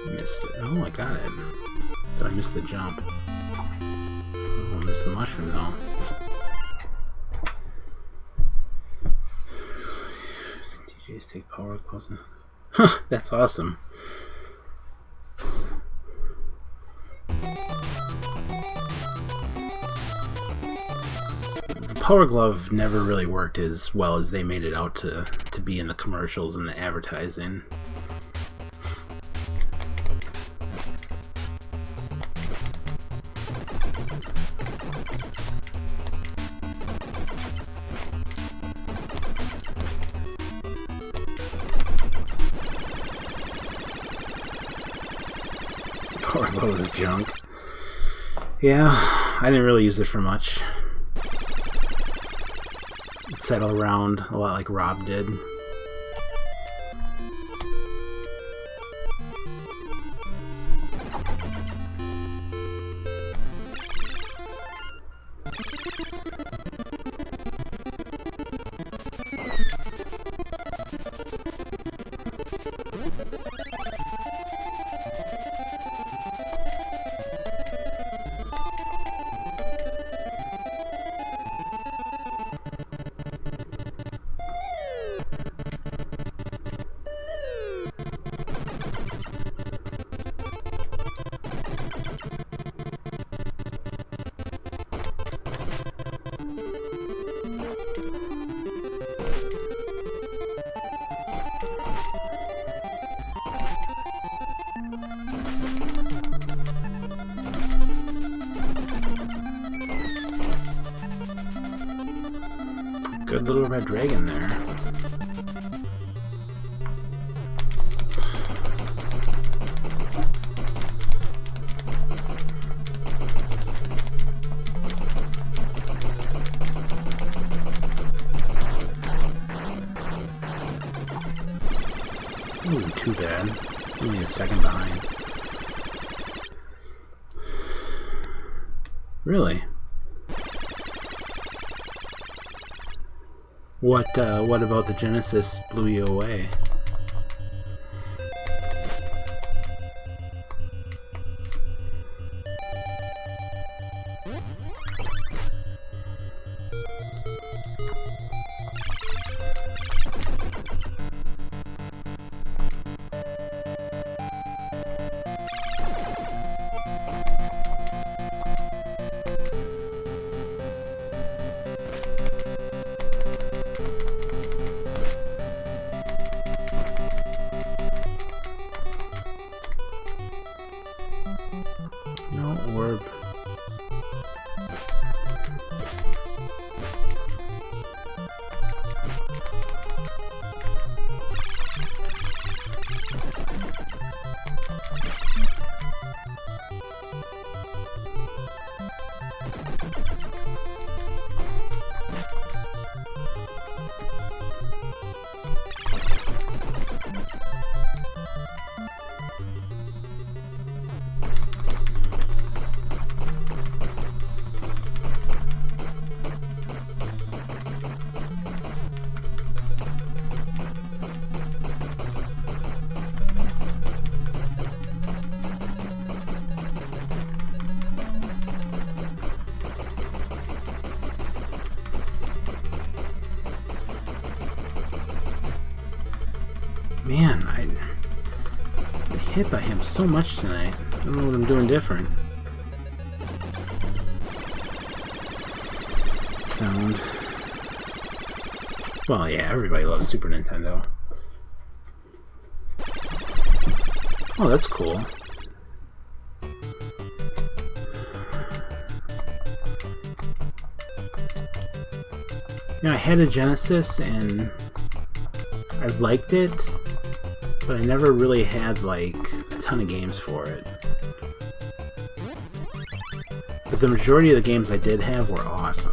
Missed it. Oh, I got it. Did I miss the jump? Oh, I missed the mushroom though. DJs take power close. Huh, that's awesome. The Power Glove never really worked as well as they made it out to be in the commercials and the advertising. Power Glove is junk. Yeah, I didn't really use it for much. It settled around a lot like Rob did. Good little red dragon there. Ooh, too bad. Only a second behind. Really? What about the Genesis blew you away? No orb. Man, I'm hit by him so much tonight. I don't know what I'm doing different. Sound. Well, yeah, everybody loves Super Nintendo. Oh, that's cool. You know, I had a Genesis and I liked it, but I never really had like a ton of games for it. But the majority of the games I did have were awesome.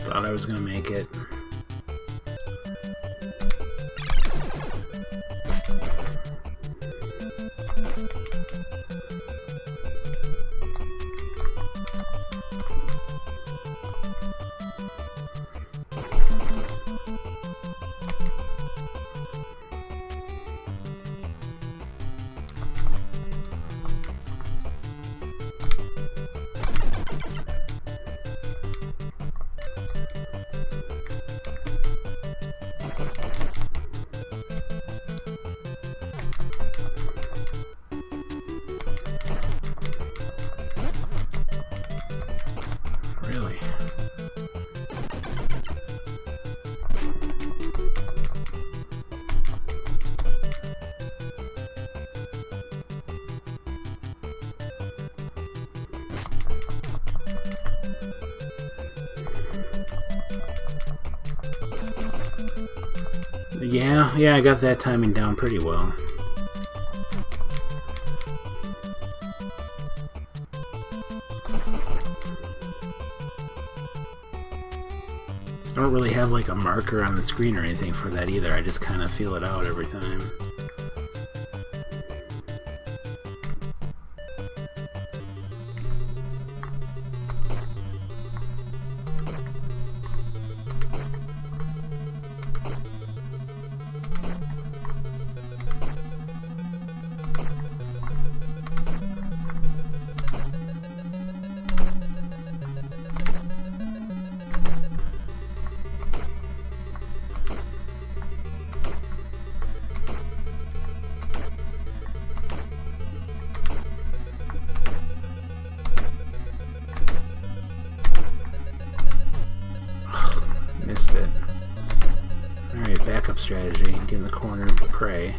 Thought I was gonna make it. Really? Yeah, I got that timing down pretty well. I don't really have like a marker on the screen or anything for that either. I just kind of feel it out every time. strategy. Get in the corner and pray.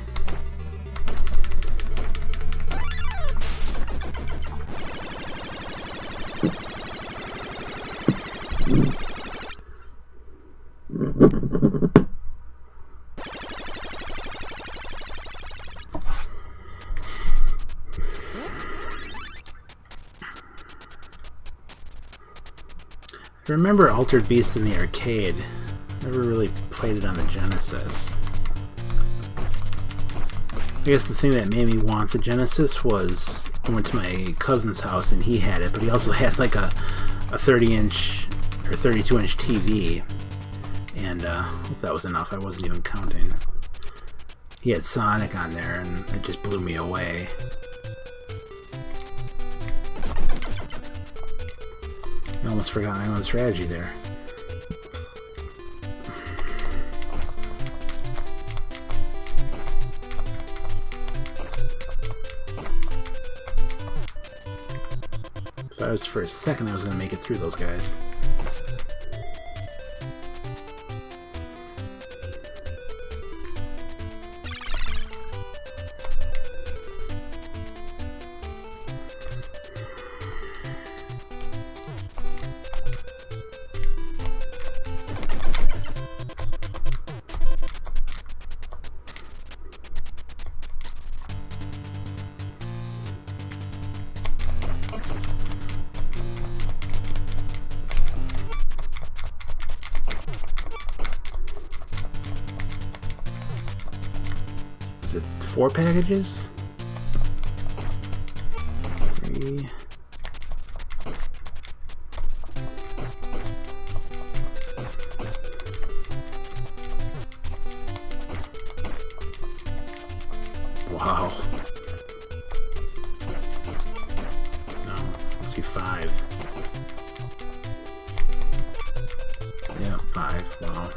I remember Altered Beast in the arcade. Never really played it on the Genesis. I guess the thing that made me want the Genesis was I went to my cousin's house and he had it, but he also had like a 30-inch or 32-inch TV, and hope that was enough. I wasn't even counting. He had Sonic on there, and it just blew me away. I almost forgot my own strategy there. If I was for a second, I was going to make it through those guys. Is it 4 packages? 3. Wow. No, must be 5. Yeah, 5. Wow.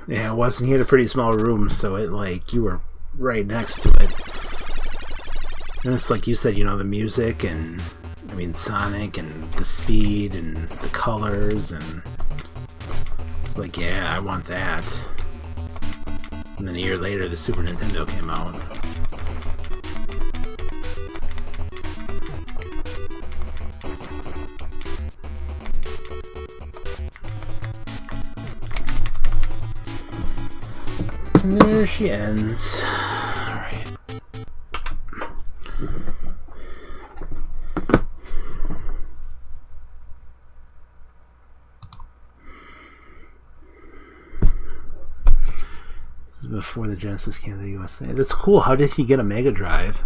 Yeah, it was, and he had a pretty small room, so it, like, you were right next to it. And it's like you said, you know, the music, and, I mean, Sonic, and the speed, and the colors, and it's like, yeah, I want that. And then a year later, the Super Nintendo came out. And there she ends. Alright. This is before the Genesis came to the USA. That's cool. How did he get a Mega Drive?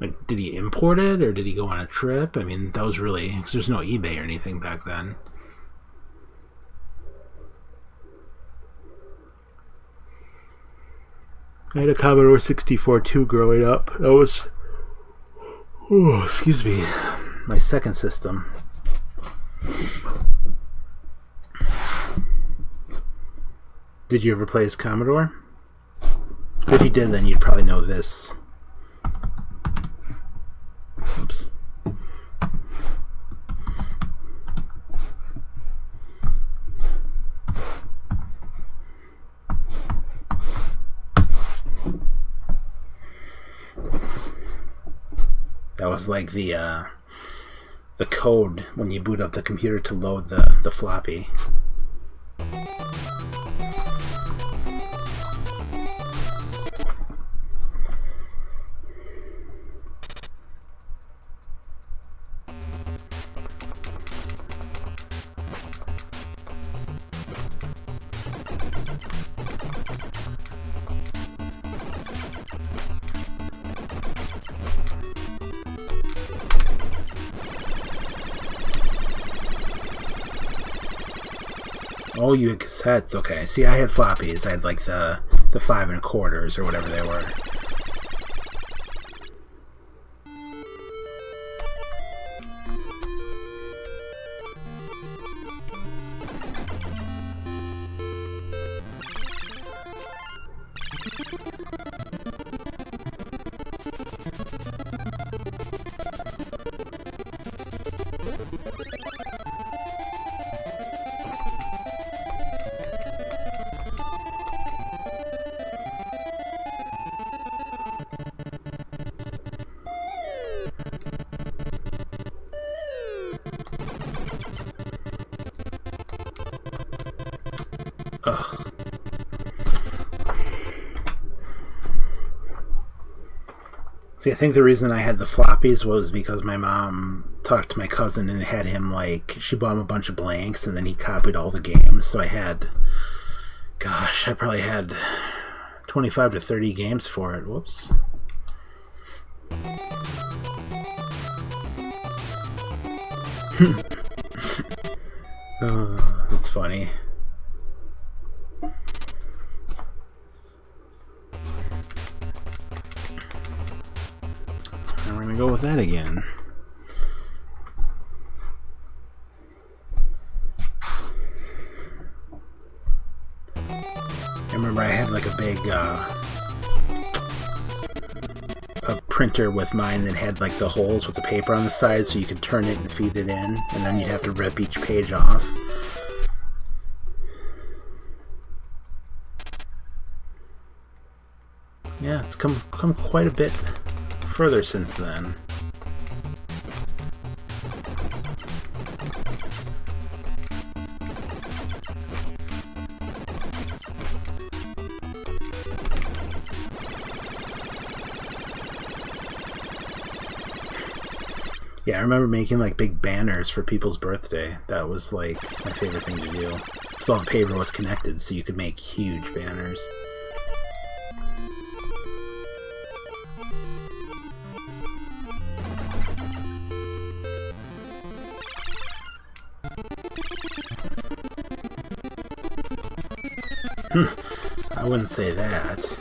Like, did he import it, or did he go on a trip? I mean, that was really... because there's no eBay or anything back then. I had a Commodore 64 too growing up. That was, oh, excuse me, my second system. Did you ever play as Commodore? If you did, then you'd probably know this. Oops. That was like the code when you boot up the computer to load the floppy. Oh, you had cassettes. Okay. See, I had floppies. I had like the 5 1/4s or whatever they were. Ugh. See, I think the reason I had the floppies was because my mom talked to my cousin and had him, like, she bought him a bunch of blanks and then he copied all the games. So I had, gosh, I probably had 25 to 30 games for it. Whoops. That's funny. And we're gonna go with that again. I remember I had like a big a printer with mine that had like the holes with the paper on the side so you could turn it and feed it in, and then you'd have to rip each page off. Yeah, it's come quite a bit further since then. Yeah, I remember making like big banners for people's birthday. That was like my favorite thing to do. So all the paper was connected, so you could make huge banners. I wouldn't say that.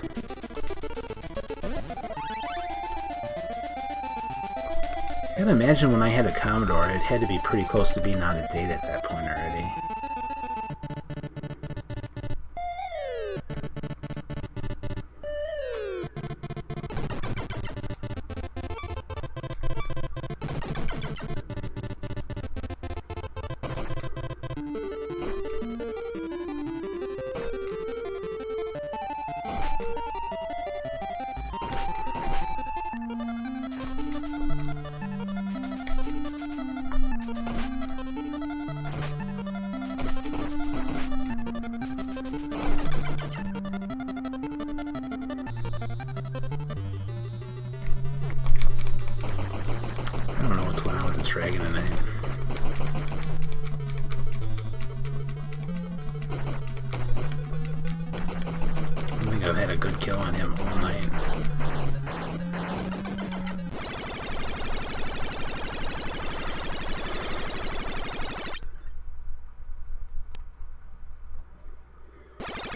I can imagine when I had a Commodore, it had to be pretty close to being out of date at that point already. Dragon tonight. I think I've had a good kill on him all night.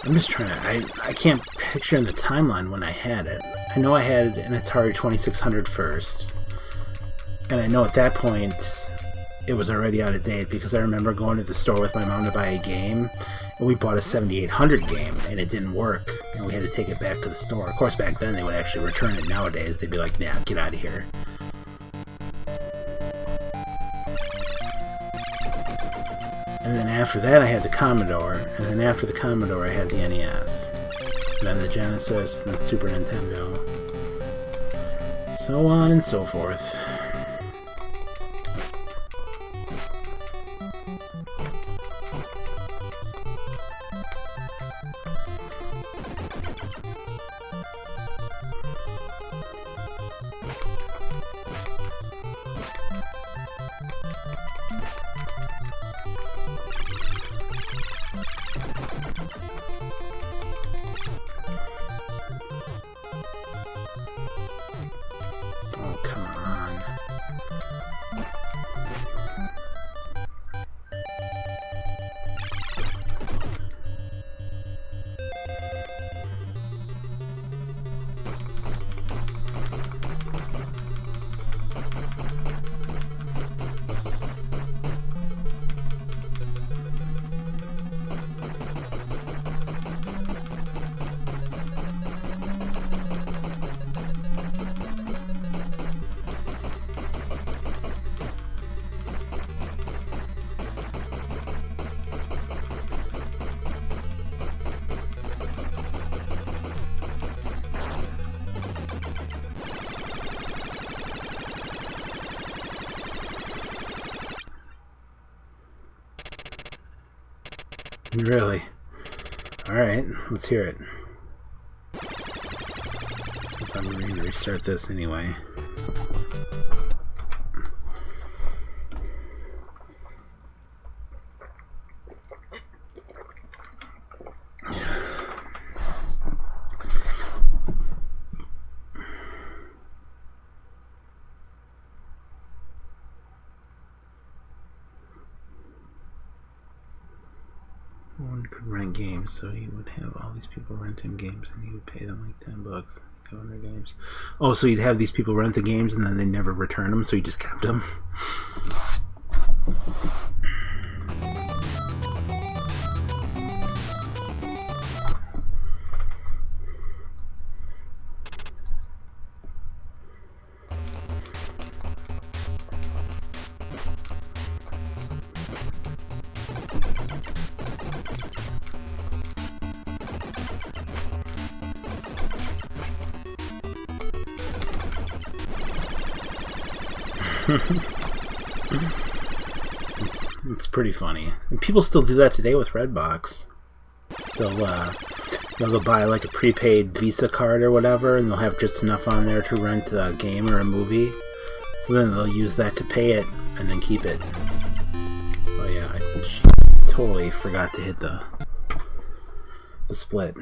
I'm just trying to... I can't picture in the timeline when I had it. I know I had an Atari 2600 first. And I know at that point it was already out of date because I remember going to the store with my mom to buy a game, and we bought a 7800 game and it didn't work and we had to take it back to the store. Of course, back then they would actually return it. Nowadays they'd be like, nah, get out of here. And then after that I had the Commodore, and then after the Commodore I had the NES, then the Genesis, then the Super Nintendo, so on and so forth. Really? Alright, let's hear it. Since I'm going to restart this anyway. One could rent games, so he would have all these people rent him games, and he would pay them like $10. Go on their games. Oh, so you'd have these people rent the games, and then they never return them, so he just kept them. It's pretty funny. And people still do that today with Redbox. They'll buy like a prepaid Visa card or whatever, and they'll have just enough on there to rent a game or a movie. So then they'll use that to pay it and then keep it. Oh yeah, I totally forgot to hit the split.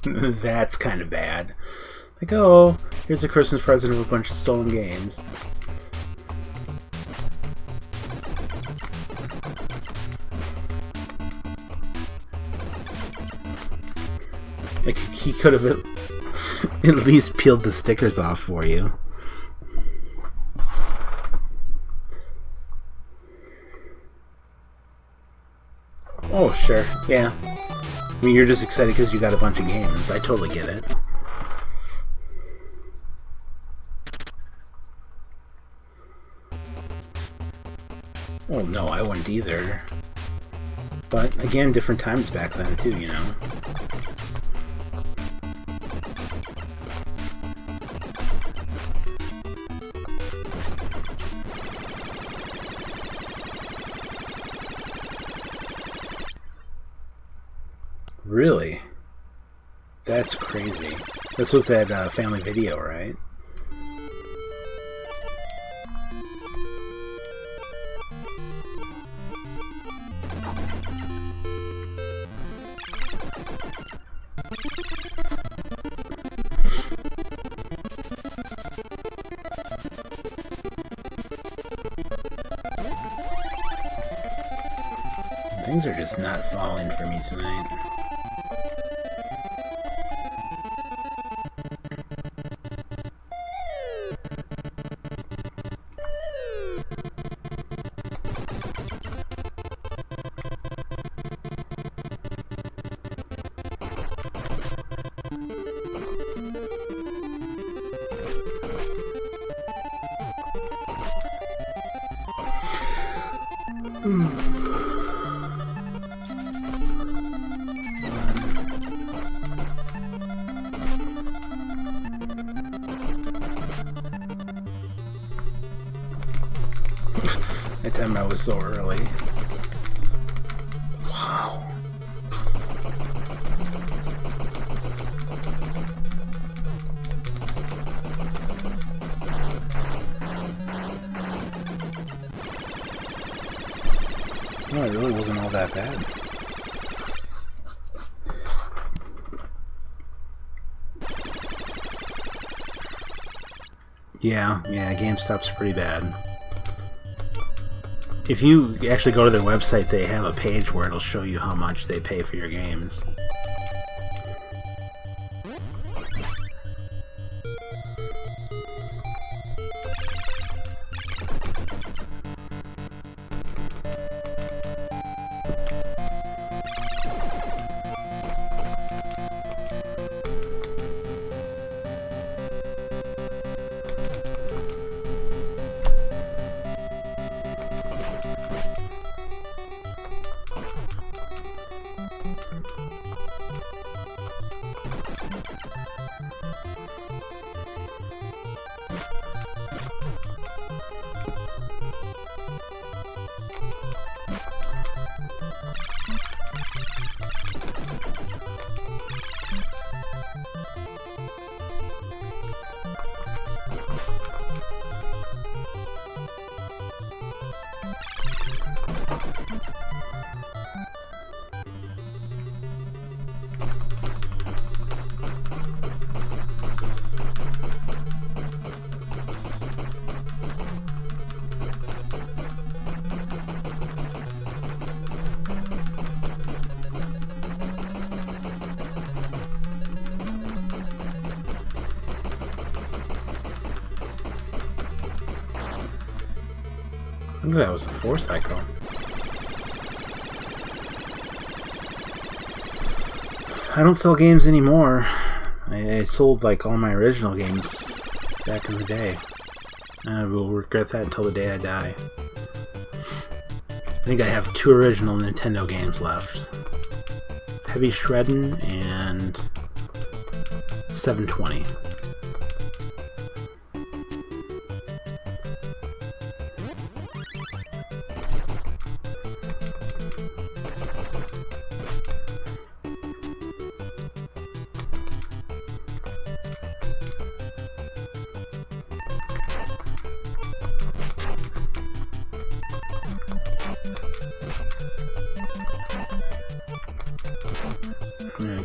That's kind of bad. Like, oh, here's a Christmas present of a bunch of stolen games. Like, he could have at least peeled the stickers off for you. Oh, sure, yeah. I mean, you're just excited because you got a bunch of games. I totally get it. Oh, no, I wouldn't either. But, again, different times back then, too, you know? Really? That's crazy. This was at Family Video, right? Things are just not falling for me tonight. That time I was so early. Wow. No, it really wasn't all that bad. Yeah, GameStop's pretty bad. If you actually go to their website, they have a page where it'll show you how much they pay for your games. think that was a 4-cycle. I don't sell games anymore. I sold like all my original games back in the day. I will regret that until the day I die. I think I have 2 original Nintendo games left. Heavy Shreddin' and 720.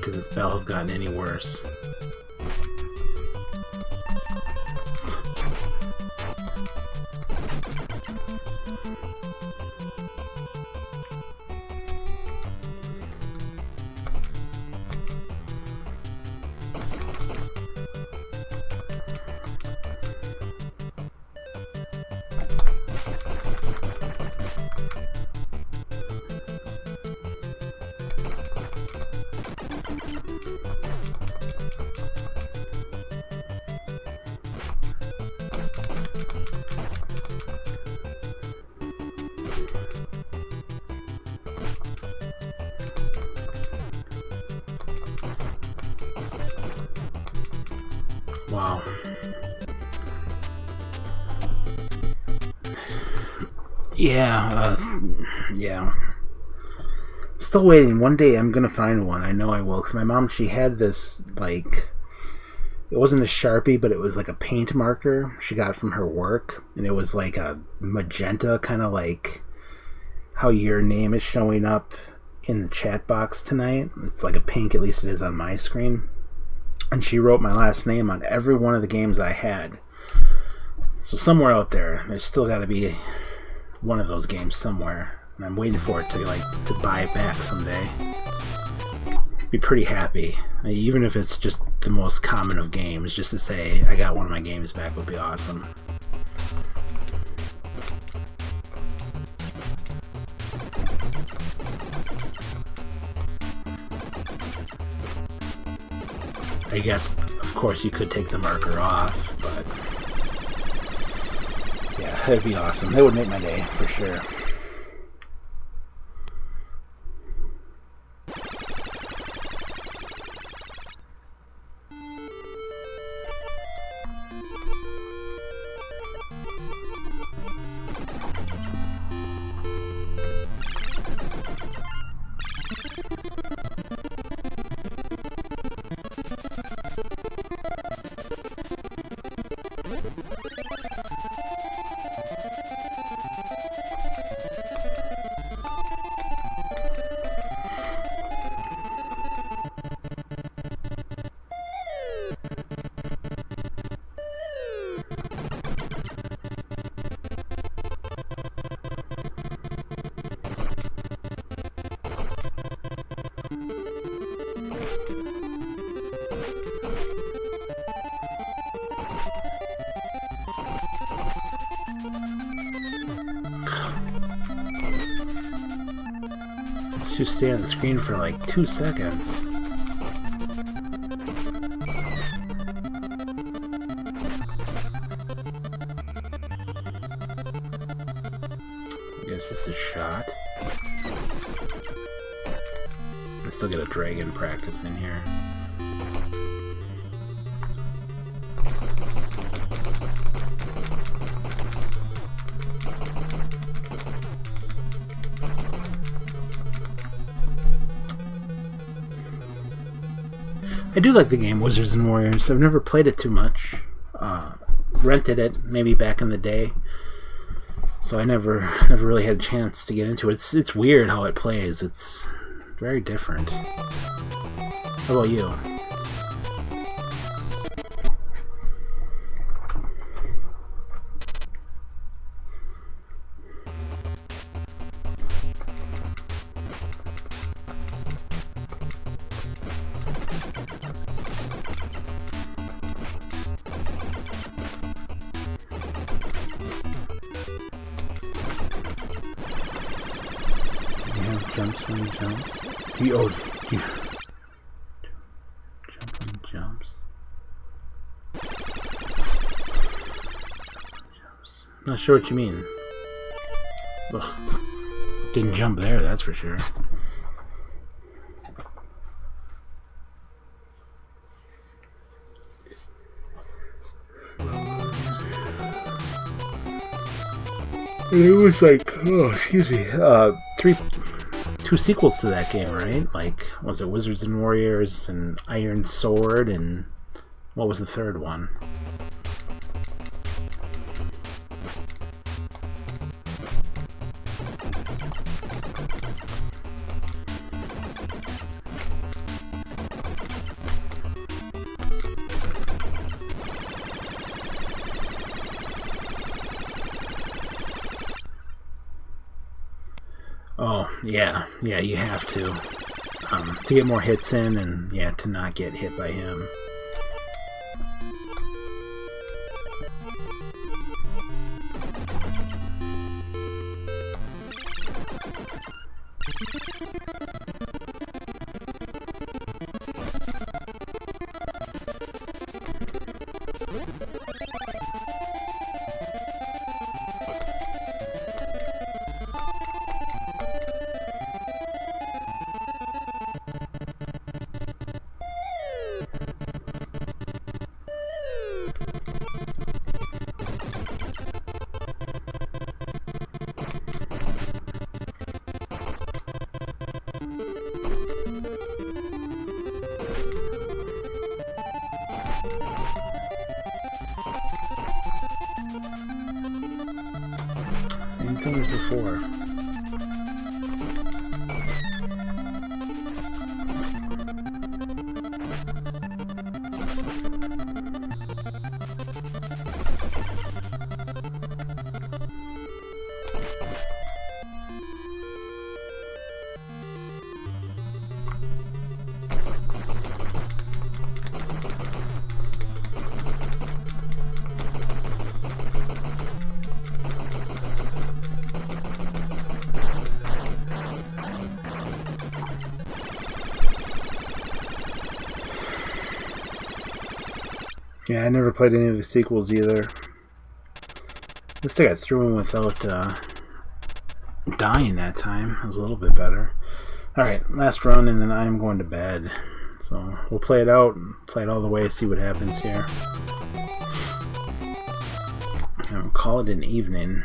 Could this bell have gotten any worse? Wow. Yeah. Still waiting. One day I'm gonna find one. I know I will. Because my mom, she had this, like, it wasn't a Sharpie, but it was like a paint marker she got from her work. And it was like a magenta, kind of like how your name is showing up in the chat box tonight. It's like a pink, at least it is on my screen. And she wrote my last name on every one of the games I had. So somewhere out there's still got to be one of those games somewhere. And I'm waiting for it to buy it back someday. Be pretty happy. Even if it's just the most common of games, just to say I got one of my games back would be awesome. I guess, of course, you could take the marker off, but yeah, that'd be awesome. That would make my day, for sure. Just stay on the screen for like 2 seconds. I guess this is shot. I still get a dragon practice in here. I do like the game Wizards and Warriors. I've never played it too much. Rented it maybe back in the day, so I never really had a chance to get into it. It's weird how it plays. It's very different. How about you? jumps when he jumps. He jump when he jumps. Not sure what you mean. Ugh. Didn't jump there, that's for sure. It was like, oh, excuse me, two sequels to that game, right? Like, was it Wizards and Warriors and Iron Sword, and what was the third one? Oh, yeah, you have to get more hits in, and yeah, to not get hit by him. Same thing as before. Yeah, I never played any of the sequels either. At least I got through them without dying that time. It was a little bit better. Alright, last run, and then I'm going to bed. So we'll play it out, play it all the way, see what happens here. And we'll call it an evening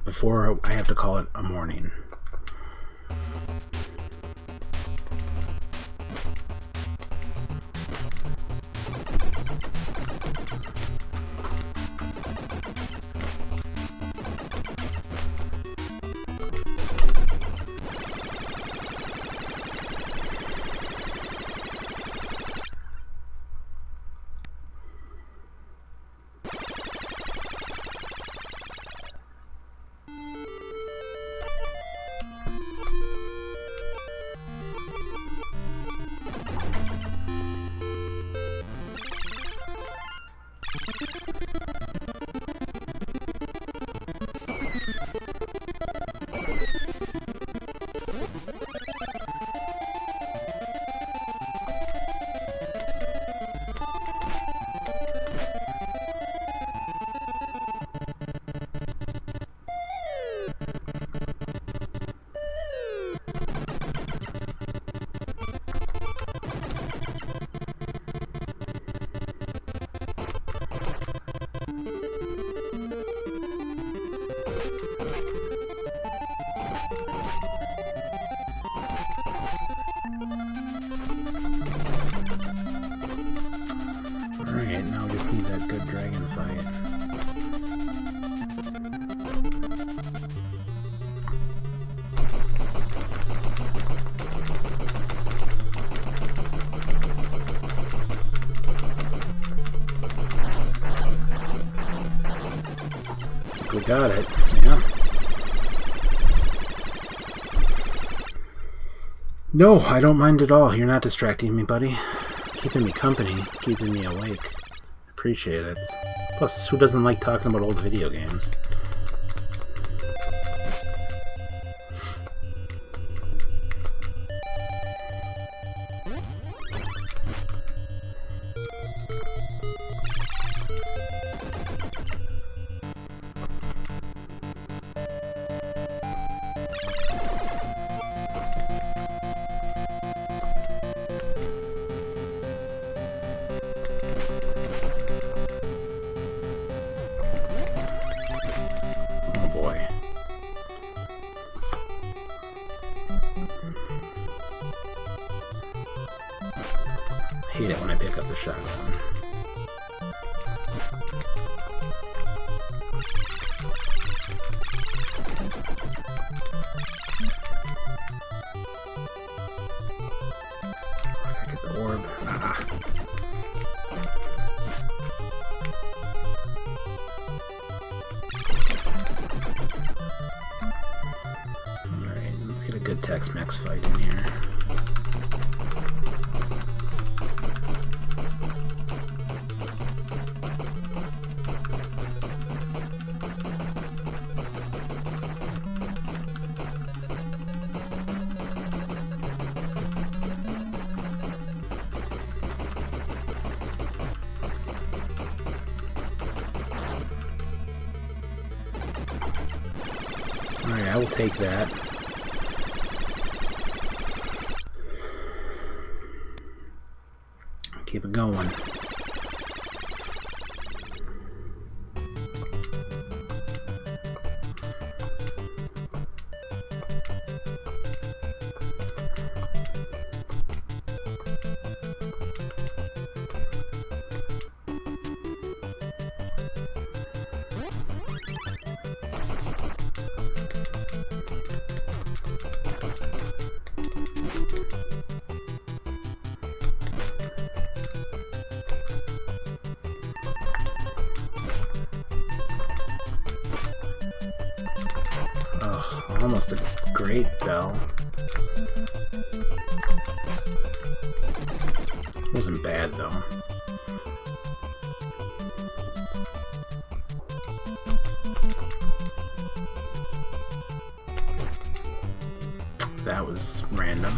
before I have to call it a morning. Alright, now we just need that good dragon fight. We got it, yeah. No, I don't mind at all. You're not distracting me, buddy. Keeping me company, keeping me awake. Appreciate it. Plus, who doesn't like talking about old video games? Hate it when I pick up the shotgun. I get the orb. Ah. Alright, let's get a good Tex-Mex fight in here. Alright, I will take that. Keep it going. Almost a great bell. Wasn't bad though. That was random.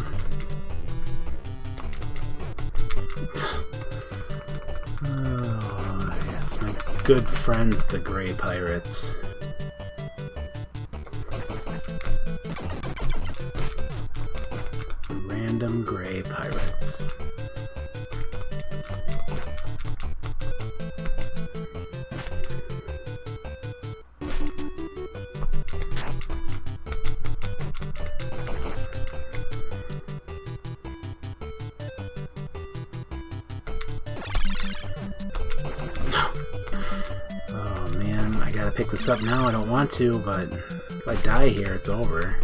Oh yes, my good friends, the Gray Pirates. Random Gray Pirates. Oh man, I gotta pick this up now. I don't want to, but if I die here, it's over.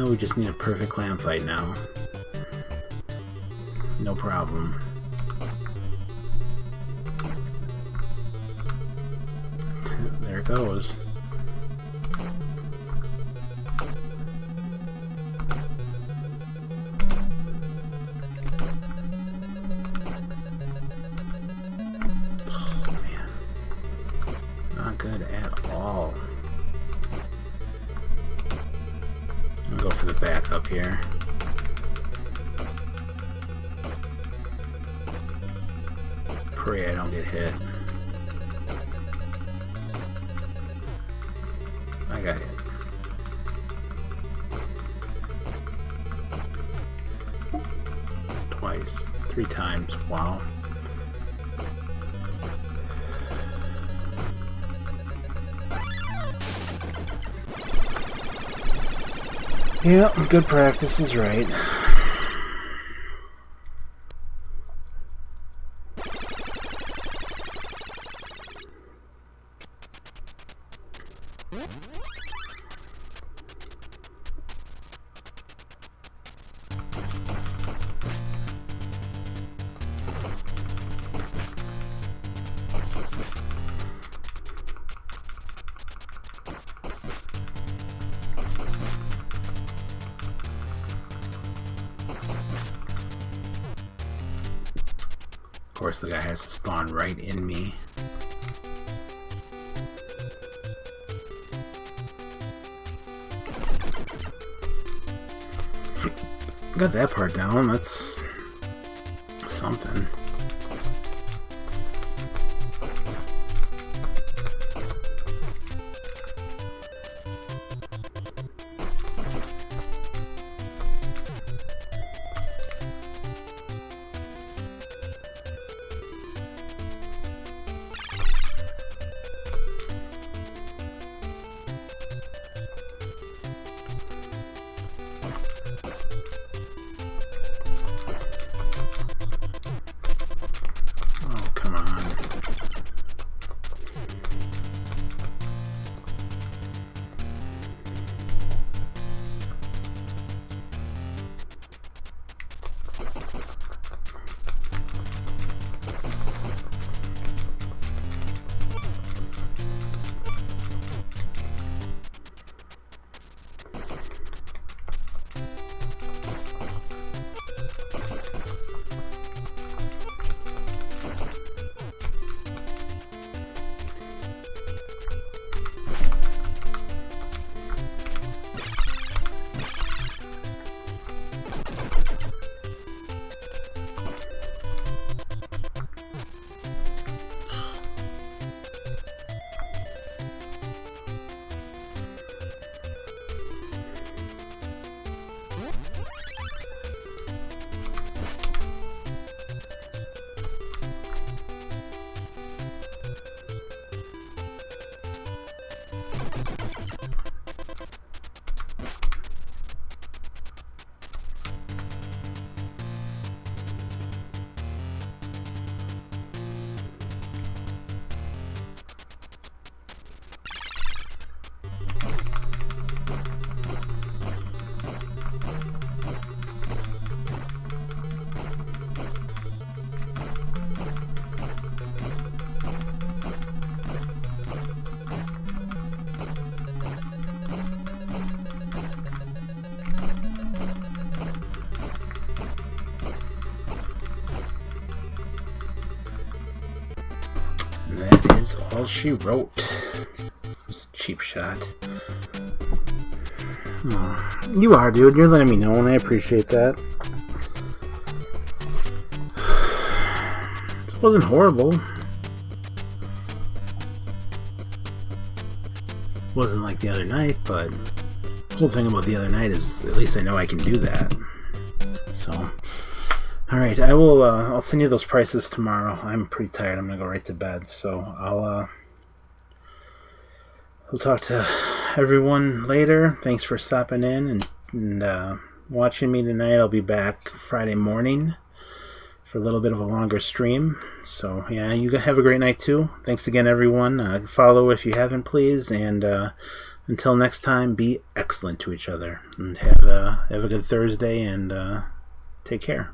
We just need a perfect clam fight now. No problem. There it goes. Oh man. Not good at all. Go for the back up here. Pray I don't get hit. I got hit. Twice. 3 times. Wow. Yeah, good practice is right. Of course, the guy has to spawn right in me. Got that part down. That's something. That is all she wrote. It was a cheap shot. Oh, you are, dude. You're letting me know, and I appreciate that. It wasn't horrible. It wasn't like the other night, but the whole thing about the other night is at least I know I can do that. So, alright, I will, I'll send you those prices tomorrow. I'm pretty tired. I'm gonna go right to bed. So, I'll talk to everyone later. Thanks for stopping in and watching me tonight. I'll be back Friday morning for a little bit of a longer stream. So, yeah, you have a great night too. Thanks again, everyone. Follow if you haven't, please. And until next time, be excellent to each other. And have a good Thursday, and take care.